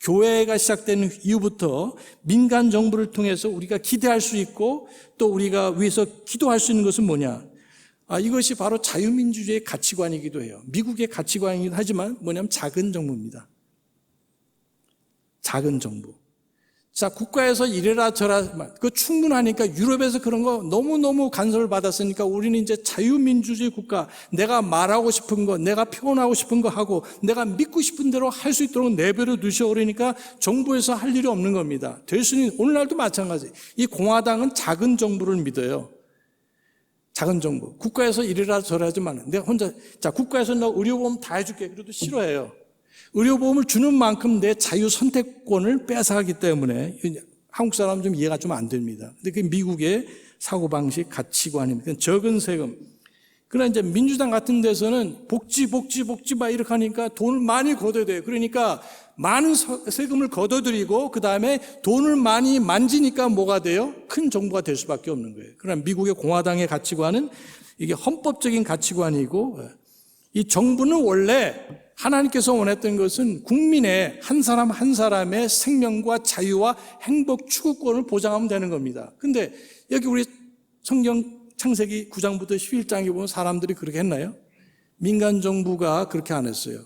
교회가 시작된 이후부터 민간 정부를 통해서 우리가 기대할 수 있고 또 우리가 위해서 기도할 수 있는 것은 뭐냐? 이것이 바로 자유민주주의의 가치관이기도 해요. 미국의 가치관이기도 하지만 뭐냐면 작은 정부입니다. 작은 정부. 자, 국가에서 이래라 저래라, 그 충분하니까 유럽에서 그런 거 너무너무 간섭을 받았으니까 우리는 이제 자유민주주의 국가, 내가 말하고 싶은 거, 내가 표현하고 싶은 거 하고, 내가 믿고 싶은 대로 할 수 있도록 내버려 두셔. 그러니까 정부에서 할 일이 없는 겁니다. 될 수 있는, 오늘날도 마찬가지. 이 공화당은 작은 정부를 믿어요. 작은 정부. 국가에서 이래라 저래라 하지 말라. 내가 혼자, 자, 국가에서 너 의료보험 다 해줄게. 그래도 싫어해요. 의료보험을 주는 만큼 내 자유 선택권을 뺏어가기 때문에 한국 사람은 좀 이해가 좀 안 됩니다. 근데 그게 미국의 사고방식, 가치관입니다. 적은 세금. 그러나 이제 민주당 같은 데서는 복지 막 이렇게 하니까 돈을 많이 걷어야 돼요. 그러니까 많은 세금을 걷어들이고 그 다음에 돈을 많이 만지니까 뭐가 돼요? 큰 정부가 될 수밖에 없는 거예요. 그러나 미국의 공화당의 가치관은 이게 헌법적인 가치관이고, 이 정부는 원래 하나님께서 원했던 것은 국민의 한 사람 한 사람의 생명과 자유와 행복 추구권을 보장하면 되는 겁니다. 근데 여기 우리 성경 창세기 9장부터 11장에 보면 사람들이 그렇게 했나요? 민간 정부가 그렇게 안 했어요.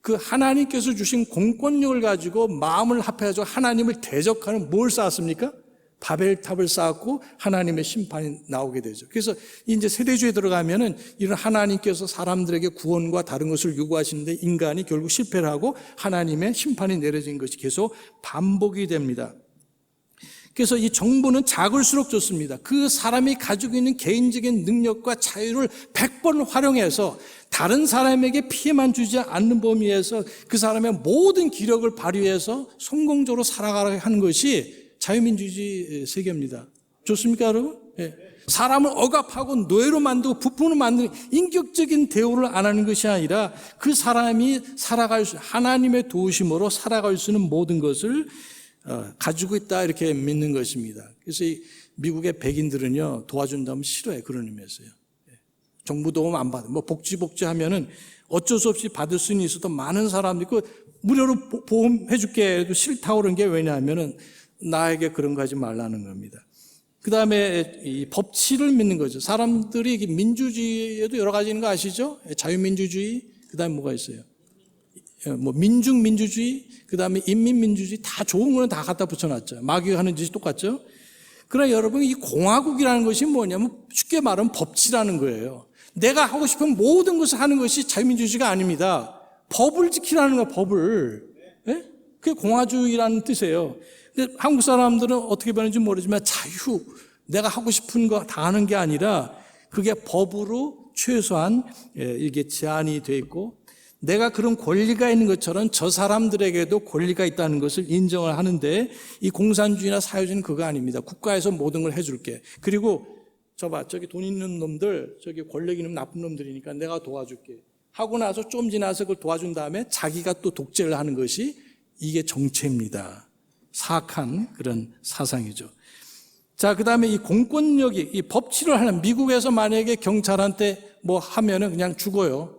그 하나님께서 주신 공권력을 가지고 마음을 합해서 하나님을 대적하는 뭘 쌓았습니까? 바벨탑을 쌓았고 하나님의 심판이 나오게 되죠. 그래서 이제 세대주의에 들어가면은 이런 하나님께서 사람들에게 구원과 다른 것을 요구하시는데 인간이 결국 실패를 하고 하나님의 심판이 내려진 것이 계속 반복이 됩니다. 그래서 이 정부는 작을수록 좋습니다. 그 사람이 가지고 있는 개인적인 능력과 자유를 100번 활용해서 다른 사람에게 피해만 주지 않는 범위에서 그 사람의 모든 기력을 발휘해서 성공적으로 살아가게 하는 것이 자유민주주의 세계입니다. 좋습니까, 여러분? 예. 사람을 억압하고 노예로 만들고 부품으로 만드는 인격적인 대우를 안 하는 것이 아니라 그 사람이 살아갈 수, 하나님의 도우심으로 살아갈 수 있는 모든 것을 가지고 있다, 이렇게 믿는 것입니다. 그래서 이 미국의 백인들은요, 도와준다면 싫어해, 그런 의미에서요. 정부 도움 안 받아. 뭐 복지 하면은 어쩔 수 없이 받을 수는 있어도 많은 사람들이 그 무료로 보험해 줄게 해도 싫다고 그런 게 왜냐하면은 나에게 그런 거 하지 말라는 겁니다. 그 다음에 이 법치를 믿는 거죠. 사람들이 민주주의에도 여러 가지 있는 거 아시죠? 자유민주주의, 그 다음에 뭐가 있어요? 뭐 민중민주주의, 그 다음에 인민민주주의, 다 좋은 거는 다 갖다 붙여놨죠. 마귀가 하는 짓이 똑같죠? 그러나 여러분, 이 공화국이라는 것이 뭐냐면 쉽게 말하면 법치라는 거예요. 내가 하고 싶은 모든 것을 하는 것이 자유민주주의가 아닙니다. 법을 지키라는 거예요, 법을. 네? 그게 공화주의라는 뜻이에요. 근데 한국 사람들은 어떻게 보는지 모르지만 자유, 내가 하고 싶은 거 다 하는 게 아니라 그게 법으로 최소한 이게 제한이 돼 있고 내가 그런 권리가 있는 것처럼 저 사람들에게도 권리가 있다는 것을 인정을 하는데 이 공산주의나 사회주의는 그거 아닙니다. 국가에서 모든 걸 해줄게. 그리고 저기 돈 있는 놈들, 저기 권력 있는 나쁜 놈들이니까 내가 도와줄게. 하고 나서 좀 지나서 그걸 도와준 다음에 자기가 또 독재를 하는 것이 이게 정체입니다. 사악한 그런 사상이죠. 자, 그 다음에 이 공권력이, 이 법치를 하는, 미국에서 만약에 경찰한테 뭐 하면은 그냥 죽어요.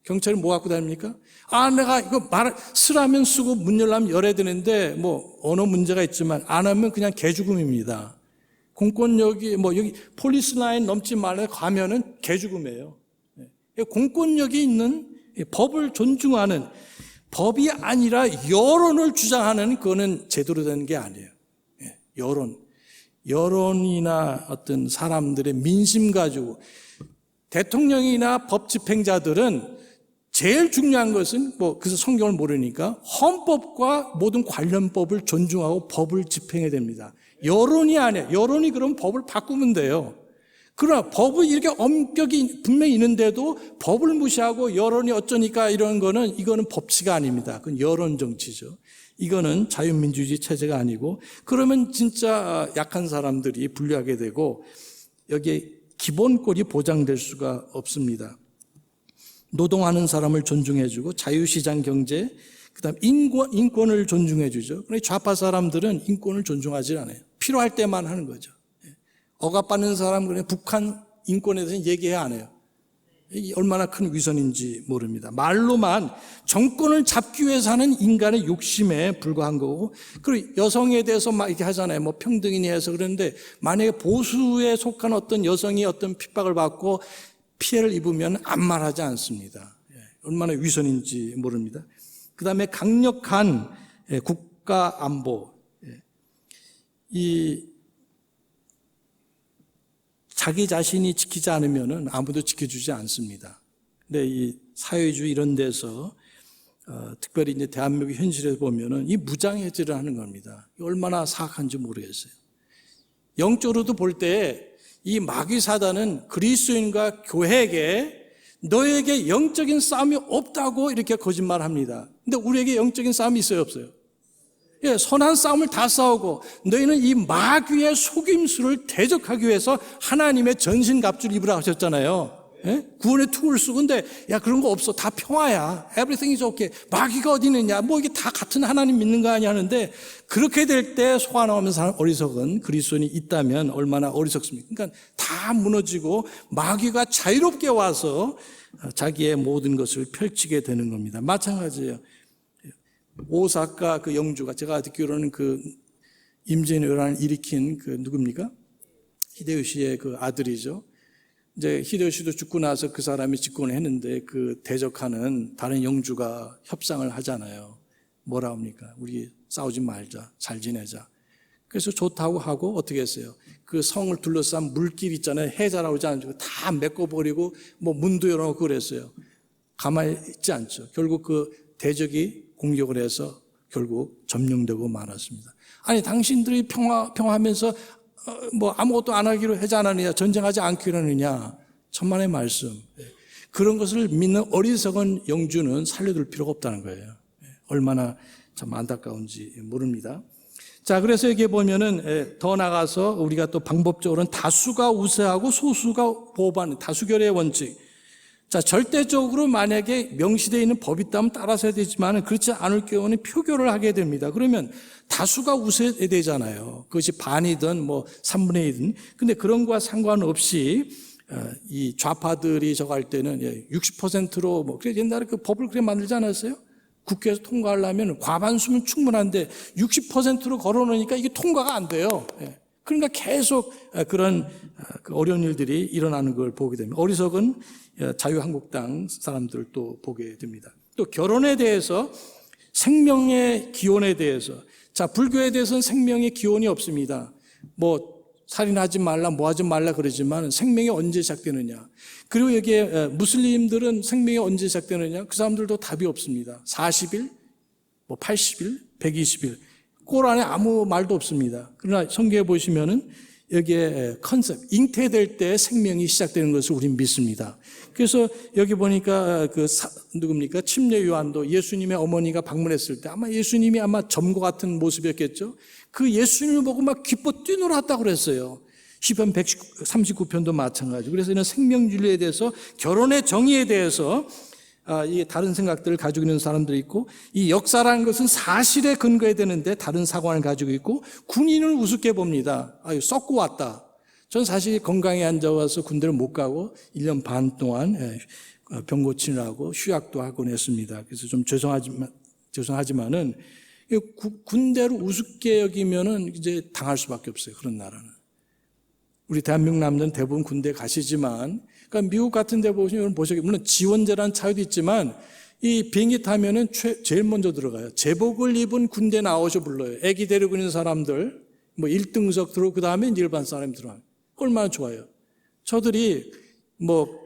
경찰이 뭐 갖고 다닙니까? 내가 이거 쓰라면 쓰고 문 열라면 열어야 되는데 뭐 언어 문제가 있지만 안 하면 그냥 개죽음입니다. 공권력이 뭐 여기 폴리스 라인 넘지 말래 가면은 개죽음이에요. 공권력이 있는 법을 존중하는 법이 아니라 여론을 주장하는 그거는 제대로 된 게 아니에요. 여론이나 어떤 사람들의 민심 가지고 대통령이나 법 집행자들은 제일 중요한 것은 그래서 성경을 모르니까 헌법과 모든 관련법을 존중하고 법을 집행해야 됩니다. 여론이 아니에요. 여론이 그럼 법을 바꾸면 돼요. 그러나 법이 이렇게 엄격히 분명히 있는데도 법을 무시하고 여론이 어쩌니까 이런 거는 이거는 법치가 아닙니다. 그건 여론 정치죠. 이거는 자유민주주의 체제가 아니고 그러면 진짜 약한 사람들이 불리하게 되고 여기에 기본권이 보장될 수가 없습니다. 노동하는 사람을 존중해주고 자유시장 경제, 그다음 인권을 존중해주죠. 그런데 좌파 사람들은 인권을 존중하지 않아요. 필요할 때만 하는 거죠. 억압받는 사람은 북한 인권에 대해서 얘기해야 안 해요. 얼마나 큰 위선인지 모릅니다. 말로만 정권을 잡기 위해서 하는 인간의 욕심에 불과한 거고, 그리고 여성에 대해서 막 이렇게 하잖아요. 뭐 평등이니 해서 그런데 만약에 보수에 속한 어떤 여성이 어떤 핍박을 받고 피해를 입으면 아무 말하지 않습니다. 얼마나 위선인지 모릅니다. 그 다음에 강력한 국가 안보, 이 자기 자신이 지키지 않으면은 아무도 지켜주지 않습니다. 근데 이 사회주의 이런 데서 특별히 이제 대한민국 현실에서 보면은 이 무장해제를 하는 겁니다. 얼마나 사악한지 모르겠어요. 영적으로도 볼 때 이 마귀 사단은 그리스도인과 교회에게 너에게 영적인 싸움이 없다고 이렇게 거짓말합니다. 근데 우리에게 영적인 싸움이 있어요, 없어요? 예, 선한 싸움을 다 싸우고 너희는 이 마귀의 속임수를 대적하기 위해서 하나님의 전신갑주를 입으라 하셨잖아요. 예? 구원의 투구를 쓰고 근데 야 그런 거 없어. 다 평화야. Everything is okay. 마귀가 어디 있느냐. 뭐 이게 다 같은 하나님 믿는 거 아니야 하는데 그렇게 될 때 속아 나오면서 어리석은 그리스도인이 있다면 얼마나 어리석습니까? 그러니까 다 무너지고 마귀가 자유롭게 와서 자기의 모든 것을 펼치게 되는 겁니다. 마찬가지예요. 오사카 그 영주가 제가 듣기로는 그 임진왜란을 일으킨 그 누굽니까? 히데요시의 그 아들이죠. 이제 히데요시도 죽고 나서 그 사람이 집권을 했는데 그 대적하는 다른 영주가 협상을 하잖아요. 뭐라 합니까? 우리 싸우지 말자, 잘 지내자. 그래서 좋다고 하고 어떻게 했어요? 그 성을 둘러싼 물길 있잖아요. 해자라고 하지 않죠. 다 메꿔버리고 뭐 문도 열어놓고 그랬어요. 가만히 있지 않죠. 결국 그 대적이 공격을 해서 결국 점령되고 말았습니다. 아니 당신들이 평화하면서 뭐 아무것도 안 하기로 하지 않았느냐, 전쟁하지 않기로 하느냐, 천만의 말씀. 그런 것을 믿는 어리석은 영주는 살려둘 필요가 없다는 거예요. 얼마나 참 안타까운지 모릅니다. 자, 그래서 여기 보면은 더 나가서 우리가 또 방법적으로는 다수가 우세하고 소수가 보호받는 다수결의 원칙. 자, 절대적으로 만약에 명시되어 있는 법이 있다면 따라서 해야 되지만 그렇지 않을 경우는 표결을 하게 됩니다. 그러면 다수가 우세되잖아요. 그것이 반이든 뭐 3분의 1이든. 근데 그런 거와 상관없이 이 좌파들이 저거 할 때는 60%로 뭐 그래 옛날에 그 법을 그렇게 만들지 않았어요? 국회에서 통과하려면 과반수면 충분한데 60%로 걸어놓으니까 이게 통과가 안 돼요. 그러니까 계속 그런 어려운 일들이 일어나는 걸 보게 됩니다. 어리석은 자유한국당 사람들을 또 보게 됩니다. 또 결혼에 대해서 생명의 기원에 대해서 자 불교에 대해서는 생명의 기원이 없습니다. 뭐 살인하지 말라 뭐 하지 말라 그러지만 생명이 언제 시작되느냐. 그리고 여기에 무슬림들은 생명이 언제 시작되느냐. 그 사람들도 답이 없습니다. 40일, 뭐 80일, 120일. 꼴 안에 아무 말도 없습니다. 그러나 성경에 보시면은 여기에 컨셉, 잉태될 때 생명이 시작되는 것을 우리는 믿습니다. 그래서 여기 보니까 누굽니까? 침례 요한도 예수님의 어머니가 방문했을 때 아마 예수님이 아마 점과 같은 모습이었겠죠? 그 예수님을 보고 막 기뻐 뛰놀았다고 그랬어요. 시편 139편도 마찬가지고. 그래서 이런 생명윤리에 대해서 결혼의 정의에 대해서 이게 다른 생각들을 가지고 있는 사람들이 있고 이 역사라는 것은 사실에 근거해야 되는데 다른 사관을 가지고 있고 군인을 우습게 봅니다. 아유 썩고 왔다. 전 사실 건강에 안 좋아서 군대를 못 가고 1년 반 동안 병 고치느라고 휴학도 하곤 했습니다. 그래서 좀 죄송하지만은 군대를 우습게 여기면은 이제 당할 수밖에 없어요. 그런 나라는. 우리 대한민국 남들은 대부분 군대 가시지만 그러니까 미국 같은 데 보시면 물론 지원제라는 차이도 있지만 이 비행기 타면은 제일 먼저 들어가요. 제복을 입은 군대 나오셔 불러요. 애기 데리고 있는 사람들 뭐 1등석 들어오고 그다음에 일반 사람이 들어와요. 얼마나 좋아요. 저들이 뭐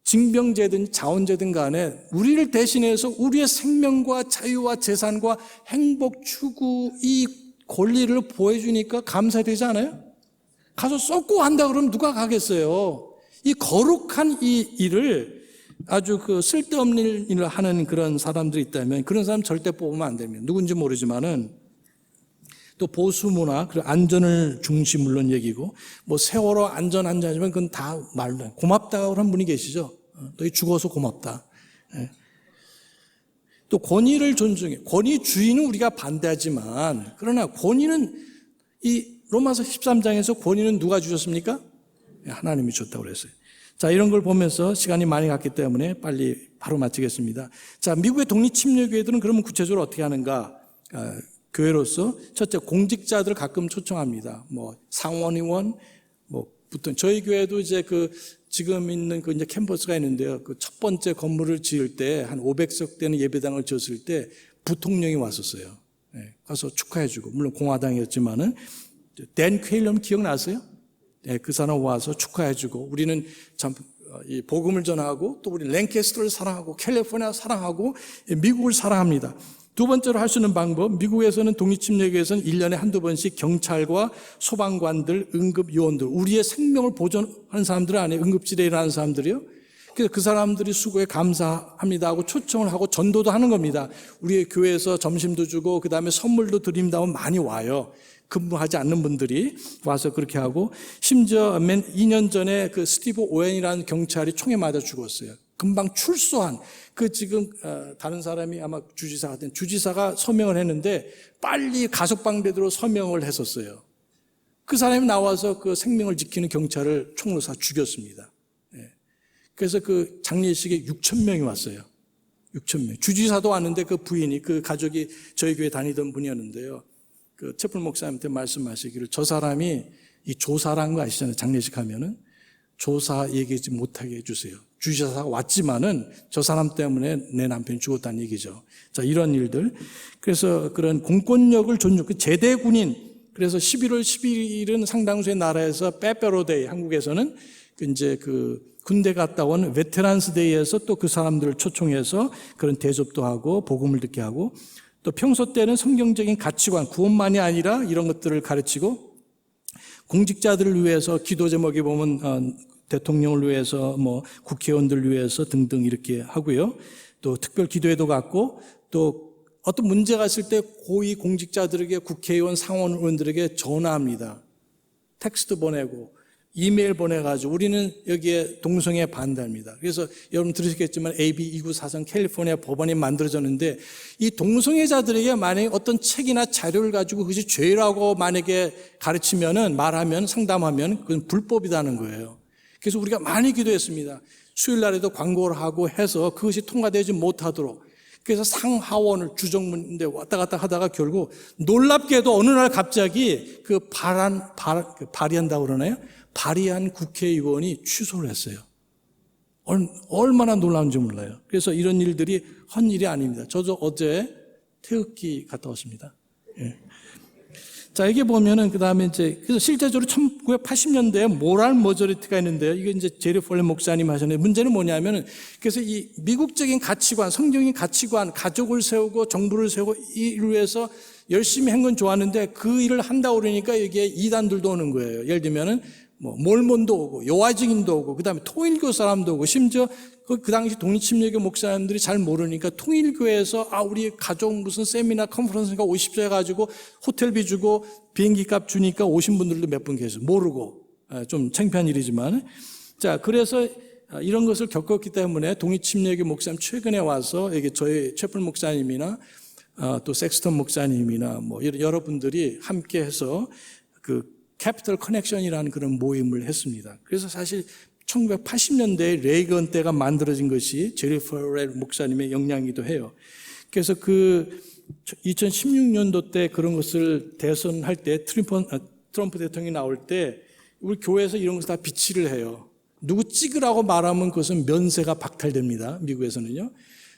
징병제든 자원제든 간에 우리를 대신해서 우리의 생명과 자유와 재산과 행복 추구 이 권리를 보여주니까 감사되지 않아요? 가서 쏟고 한다 그러면 누가 가겠어요? 이 거룩한 이 일을 아주 쓸데없는 일을 하는 그런 사람들이 있다면 그런 사람 절대 뽑으면 안 됩니다. 누군지 모르지만은 또 보수 문화, 그리고 안전을 중시 물론 얘기고 뭐 세월호 안전하지만 그건 다 말로 고맙다고 하는 분이 계시죠. 너희 죽어서 고맙다. 또 권위를 존중해. 권위 주의는 우리가 반대하지만 그러나 권위는 이 로마서 13장에서 권위는 누가 주셨습니까? 하나님이 줬다고 그랬어요. 자, 이런 걸 보면서 시간이 많이 갔기 때문에 빨리 바로 마치겠습니다. 자, 미국의 독립침례교회들은 그러면 구체적으로 어떻게 하는가? 교회로서 첫째 공직자들을 가끔 초청합니다. 뭐 상원의원, 뭐 붙은 저희 교회도 이제 지금 있는 이제 캠퍼스가 있는데요. 그 첫 번째 건물을 지을 때 한 500석 되는 예배당을 지었을 때 부통령이 왔었어요. 가서 축하해주고 물론 공화당이었지만은 댄 퀘일럼 기억나세요? 네, 그 사람 와서 축하해주고 우리는 참 이 복음을 전하고 또 우리 랭캐스터를 사랑하고 캘리포니아 사랑하고 미국을 사랑합니다. 두 번째로 할 수 있는 방법, 미국에서는 독립침략에서는 1년에 한두 번씩 경찰과 소방관들, 응급요원들, 우리의 생명을 보존하는 사람들 아니에요. 응급질에 일어나는 사람들이요. 그래서 그 사람들이 수고에 감사합니다 하고 초청을 하고 전도도 하는 겁니다. 우리 교회에서 점심도 주고 그 다음에 선물도 드립니다 하면 많이 와요. 근무하지 않는 분들이 와서 그렇게 하고, 심지어 2년 전에 그 스티브 오웬이라는 경찰이 총에 맞아 죽었어요. 금방 출소한 그 지금 다른 사람이 아마 주지사 같은 주지사가 서명을 했는데 빨리 가석방되도록 서명을 했었어요. 그 사람이 나와서 그 생명을 지키는 경찰을 총으로 쏴 죽였습니다. 그래서 그 장례식에 6,000명이 왔어요. 6,000명. 주지사도 왔는데 그 부인이, 그 가족이 저희 교회 다니던 분이었는데요. 그 채플 목사님한테 말씀하시기를, 저 사람이 이 조사라는 거 아시잖아요. 장례식 하면은 조사 얘기하지 못하게 해주세요. 주지사가 왔지만은 저 사람 때문에 내 남편이 죽었다는 얘기죠. 자, 이런 일들. 그래서 그런 공권력을 존중, 그 제대 군인. 그래서 11월 12일은 상당수의 나라에서 빼빼로데이, 한국에서는 이제 그 군대 갔다 온 베테랑스 데이에서 또 그 사람들을 초청해서 그런 대접도 하고 복음을 듣게 하고, 또 평소 때는 성경적인 가치관, 구원만이 아니라 이런 것들을 가르치고, 공직자들을 위해서 기도 제목에 보면 대통령을 위해서 뭐 국회의원들을 위해서 등등 이렇게 하고요. 또 특별 기도회도 갖고, 또 어떤 문제가 있을 때 고위 공직자들에게, 국회의원, 상원의원들에게 전화합니다. 텍스트 보내고 이메일 보내가지고 우리는 여기에 동성애 반대합니다. 그래서 여러분 들으셨겠지만 AB 2943 캘리포니아 법안이 만들어졌는데, 이 동성애자들에게 만약에 어떤 책이나 자료를 가지고 그것이 죄라고 만약에 가르치면은, 말하면, 상담하면 그건 불법이라는 거예요. 그래서 우리가 많이 기도했습니다. 수요일 날에도 광고를 하고 해서 그것이 통과되지 못하도록. 그래서 상하원을 주정문인데 왔다 갔다 하다가 결국 놀랍게도 어느 날 갑자기 그 발의한다고 그러나요? 발의한 국회의원이 취소를 했어요. 얼마나 놀라운지 몰라요. 그래서 이런 일들이 헛일이 아닙니다. 저도 어제 태극기 갔다 왔습니다. 예. 자, 이게 보면은 그 다음에 이제, 그래서 실제적으로 1980년대에 모랄 머저리티가 있는데요. 이게 이제 제리 폴렌 목사님 하셨는데, 문제는 뭐냐면은, 그래서 이 미국적인 가치관, 성경적인 가치관, 가족을 세우고 정부를 세우고 이를 위해서 열심히 한 건 좋았는데, 그 일을 한다고 그러니까 여기에 이단들도 오는 거예요. 예를 들면은 뭐 몰몬도 오고 여호와 증인도 오고 그다음에 통일교 사람도 오고, 심지어 그 당시 독립침례교 목사님들이 잘 모르니까 통일교에서 우리 가족 무슨 세미나 컨퍼런스가 오십시오 해가지고 호텔비 주고 비행기 값 주니까 오신 분들도 몇 분 계세요. 모르고. 좀 창피한 일이지만. 자, 그래서 이런 것을 겪었기 때문에 독립침례교 목사님 최근에 와서 이게 저희 채플 목사님이나 또 섹스턴 목사님이나 뭐 여러분들이 함께 해서 그 캐피털 커넥션이라는 그런 모임을 했습니다. 그래서 사실 1980년대에 레이건 때가 만들어진 것이 제리 폴렌 목사님의 역량이기도 해요. 그래서 그 2016년도 때 그런 것을 대선할 때 트럼프 대통령이 나올 때 우리 교회에서 이런 것을 다 비치를 해요. 누구 찍으라고 말하면 그것은 면세가 박탈됩니다. 미국에서는요.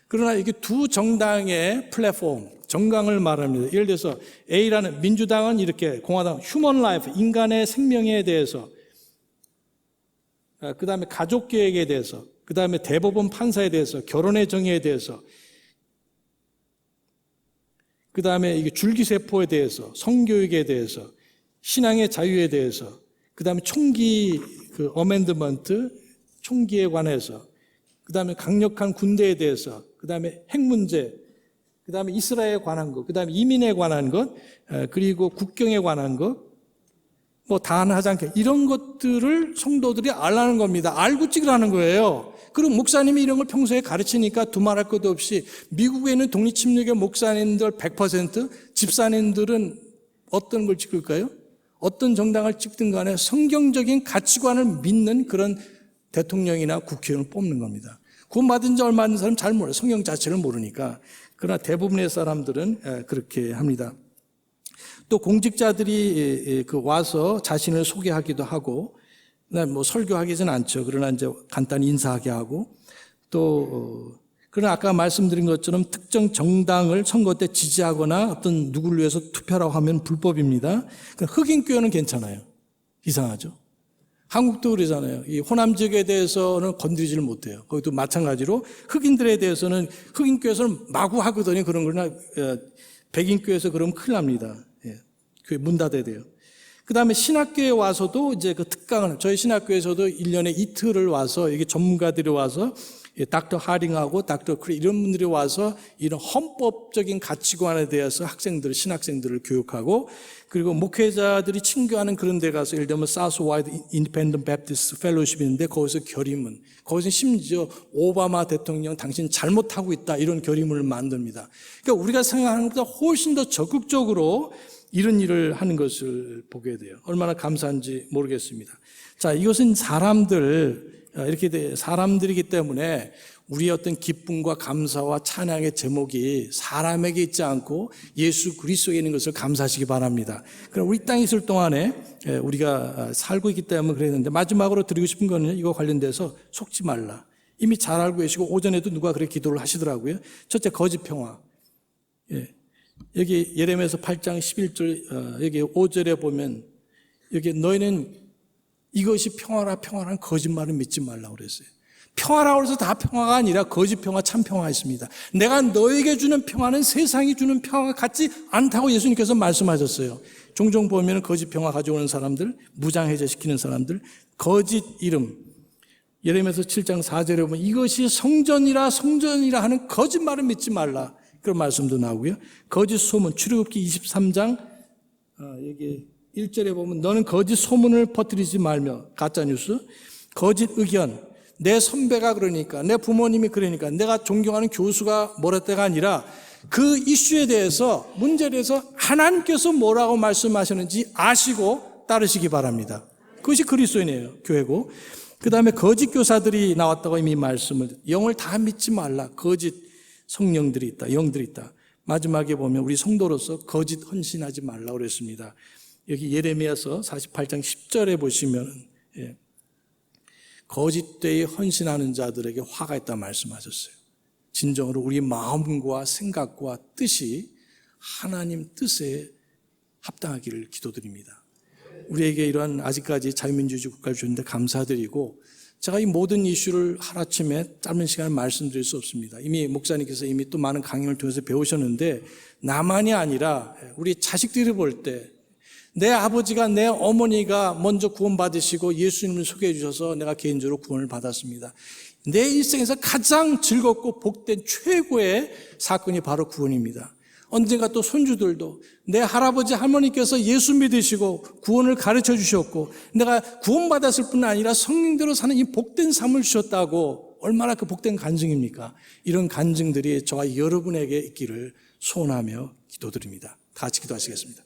그러나 이게 두 정당의 플랫폼, 정강을 말합니다. 예를 들어서 A라는 민주당은 이렇게, 공화당 휴먼 라이프, 인간의 생명에 대해서, 그 다음에 가족계획에 대해서, 그 다음에 대법원 판사에 대해서, 결혼의 정의에 대해서, 그 다음에 이게 줄기세포에 대해서, 성교육에 대해서, 신앙의 자유에 대해서, 그 다음에 총기 그 어멘드먼트, 총기에 관해서, 그 다음에 강력한 군대에 대해서, 그 다음에 핵 문제, 그 다음에 이스라엘에 관한 것, 그 다음에 이민에 관한 것, 그리고 국경에 관한 것, 뭐 다 하지 않게 이런 것들을 성도들이 알라는 겁니다. 알고 찍으라는 거예요. 그럼 목사님이 이런 걸 평소에 가르치니까 두말할 것도 없이, 미국에 있는 독립침례교 목사님들 100%, 집사님들은 어떤 걸 찍을까요? 어떤 정당을 찍든 간에 성경적인 가치관을 믿는 그런 대통령이나 국회의원을 뽑는 겁니다. 구원받은 지 얼마 안 된 사람 잘 몰라요. 성경 자체를 모르니까. 그러나 대부분의 사람들은 그렇게 합니다. 또 공직자들이 그 와서 자신을 소개하기도 하고, 뭐 설교하기는 않죠. 그러나 이제 간단히 인사하게 하고, 또 그러나 아까 말씀드린 것처럼 특정 정당을 선거 때 지지하거나 어떤 누구를 위해서 투표라고 하면 불법입니다. 흑인 교회는 괜찮아요. 이상하죠? 한국도 그러잖아요. 이 호남 지역에 대해서는 건드리지를 못해요. 거기도 마찬가지로 흑인들에 대해서는 흑인 교회에서는 마구 하거든요. 그런 거나 백인 교회에서 그러면 큰일 납니다. 예, 교회 문 닫아야 돼요. 그 다음에 신학교에 와서도 이제 그 특강을, 저희 신학교에서도 1년에 이틀을 와서, 이게 전문가들이 와서, 닥터 하링하고 닥터 크리 이런 분들이 와서 이런 헌법적인 가치관에 대해서 신학생들을 교육하고, 그리고 목회자들이 친교하는 그런 데 가서, 예를 들면 사우스와이드 인디펜던트 베프티스트 펠로우십인데 거기서 결의문, 거기서 심지어 오바마 대통령 당신 잘못하고 있다 이런 결의문을 만듭니다. 그러니까 우리가 생각하는 것보다 훨씬 더 적극적으로 이런 일을 하는 것을 보게 돼요. 얼마나 감사한지 모르겠습니다. 자, 이것은 사람들이기 때문에 우리의 어떤 기쁨과 감사와 찬양의 제목이 사람에게 있지 않고 예수 그리스도에 있는 것을 감사하시기 바랍니다. 그럼 우리 땅에 있을 동안에 우리가 살고 있기 때문에 그랬는데, 마지막으로 드리고 싶은 거는 이거 관련돼서 속지 말라. 이미 잘 알고 계시고 오전에도 누가 그렇게 기도를 하시더라고요. 첫째, 거짓 평화. 여기 예레미야서 8장 11절 여기 5절에 보면, 여기 너희는 이것이 평화라는 거짓말을 믿지 말라고 그랬어요. 평화라고 해서 다 평화가 아니라 거짓 평화, 참 평화가 있습니다. 내가 너에게 주는 평화는 세상이 주는 평화가 같지 않다고 예수님께서 말씀하셨어요. 종종 보면 거짓 평화 가져오는 사람들, 무장해제시키는 사람들, 거짓 이름, 예레미야서 7장 4절에 보면 이것이 성전이라 하는 거짓말을 믿지 말라, 그런 말씀도 나오고요. 거짓 소문, 출애굽기 23장 여기 1절에 보면 너는 거짓 소문을 퍼뜨리지 말며, 가짜뉴스, 거짓 의견, 내 선배가 그러니까, 내 부모님이 그러니까, 내가 존경하는 교수가 뭐랬다가 아니라 그 이슈에 대해서, 문제에 대해서 하나님께서 뭐라고 말씀하셨는지 아시고 따르시기 바랍니다. 그것이 그리스도인이에요. 교회고. 그 다음에 거짓 교사들이 나왔다고 이미 말씀을, 영을 다 믿지 말라. 거짓 성령들이 있다, 영들이 있다. 마지막에 보면 우리 성도로서 거짓 헌신하지 말라고 그랬습니다. 여기 예레미야서 48장 10절에 보시면 거짓되이 헌신하는 자들에게 화가 있다 말씀하셨어요. 진정으로 우리 마음과 생각과 뜻이 하나님 뜻에 합당하기를 기도드립니다. 우리에게 이러한 아직까지 자유민주주의 국가를 주는데 감사드리고, 제가 이 모든 이슈를 하루아침에 짧은 시간에 말씀드릴 수 없습니다. 이미 목사님께서 이미 또 많은 강연을 통해서 배우셨는데, 나만이 아니라 우리 자식들이 볼 때 내 아버지가, 내 어머니가 먼저 구원받으시고 예수님을 소개해 주셔서 내가 개인적으로 구원을 받았습니다. 내 일생에서 가장 즐겁고 복된 최고의 사건이 바로 구원입니다. 언젠가 또 손주들도 내 할아버지 할머니께서 예수 믿으시고 구원을 가르쳐 주셨고 내가 구원받았을 뿐 아니라 성령대로 사는 이 복된 삶을 주셨다고, 얼마나 그 복된 간증입니까? 이런 간증들이 저와 여러분에게 있기를 소원하며 기도드립니다. 다 같이 기도하시겠습니다.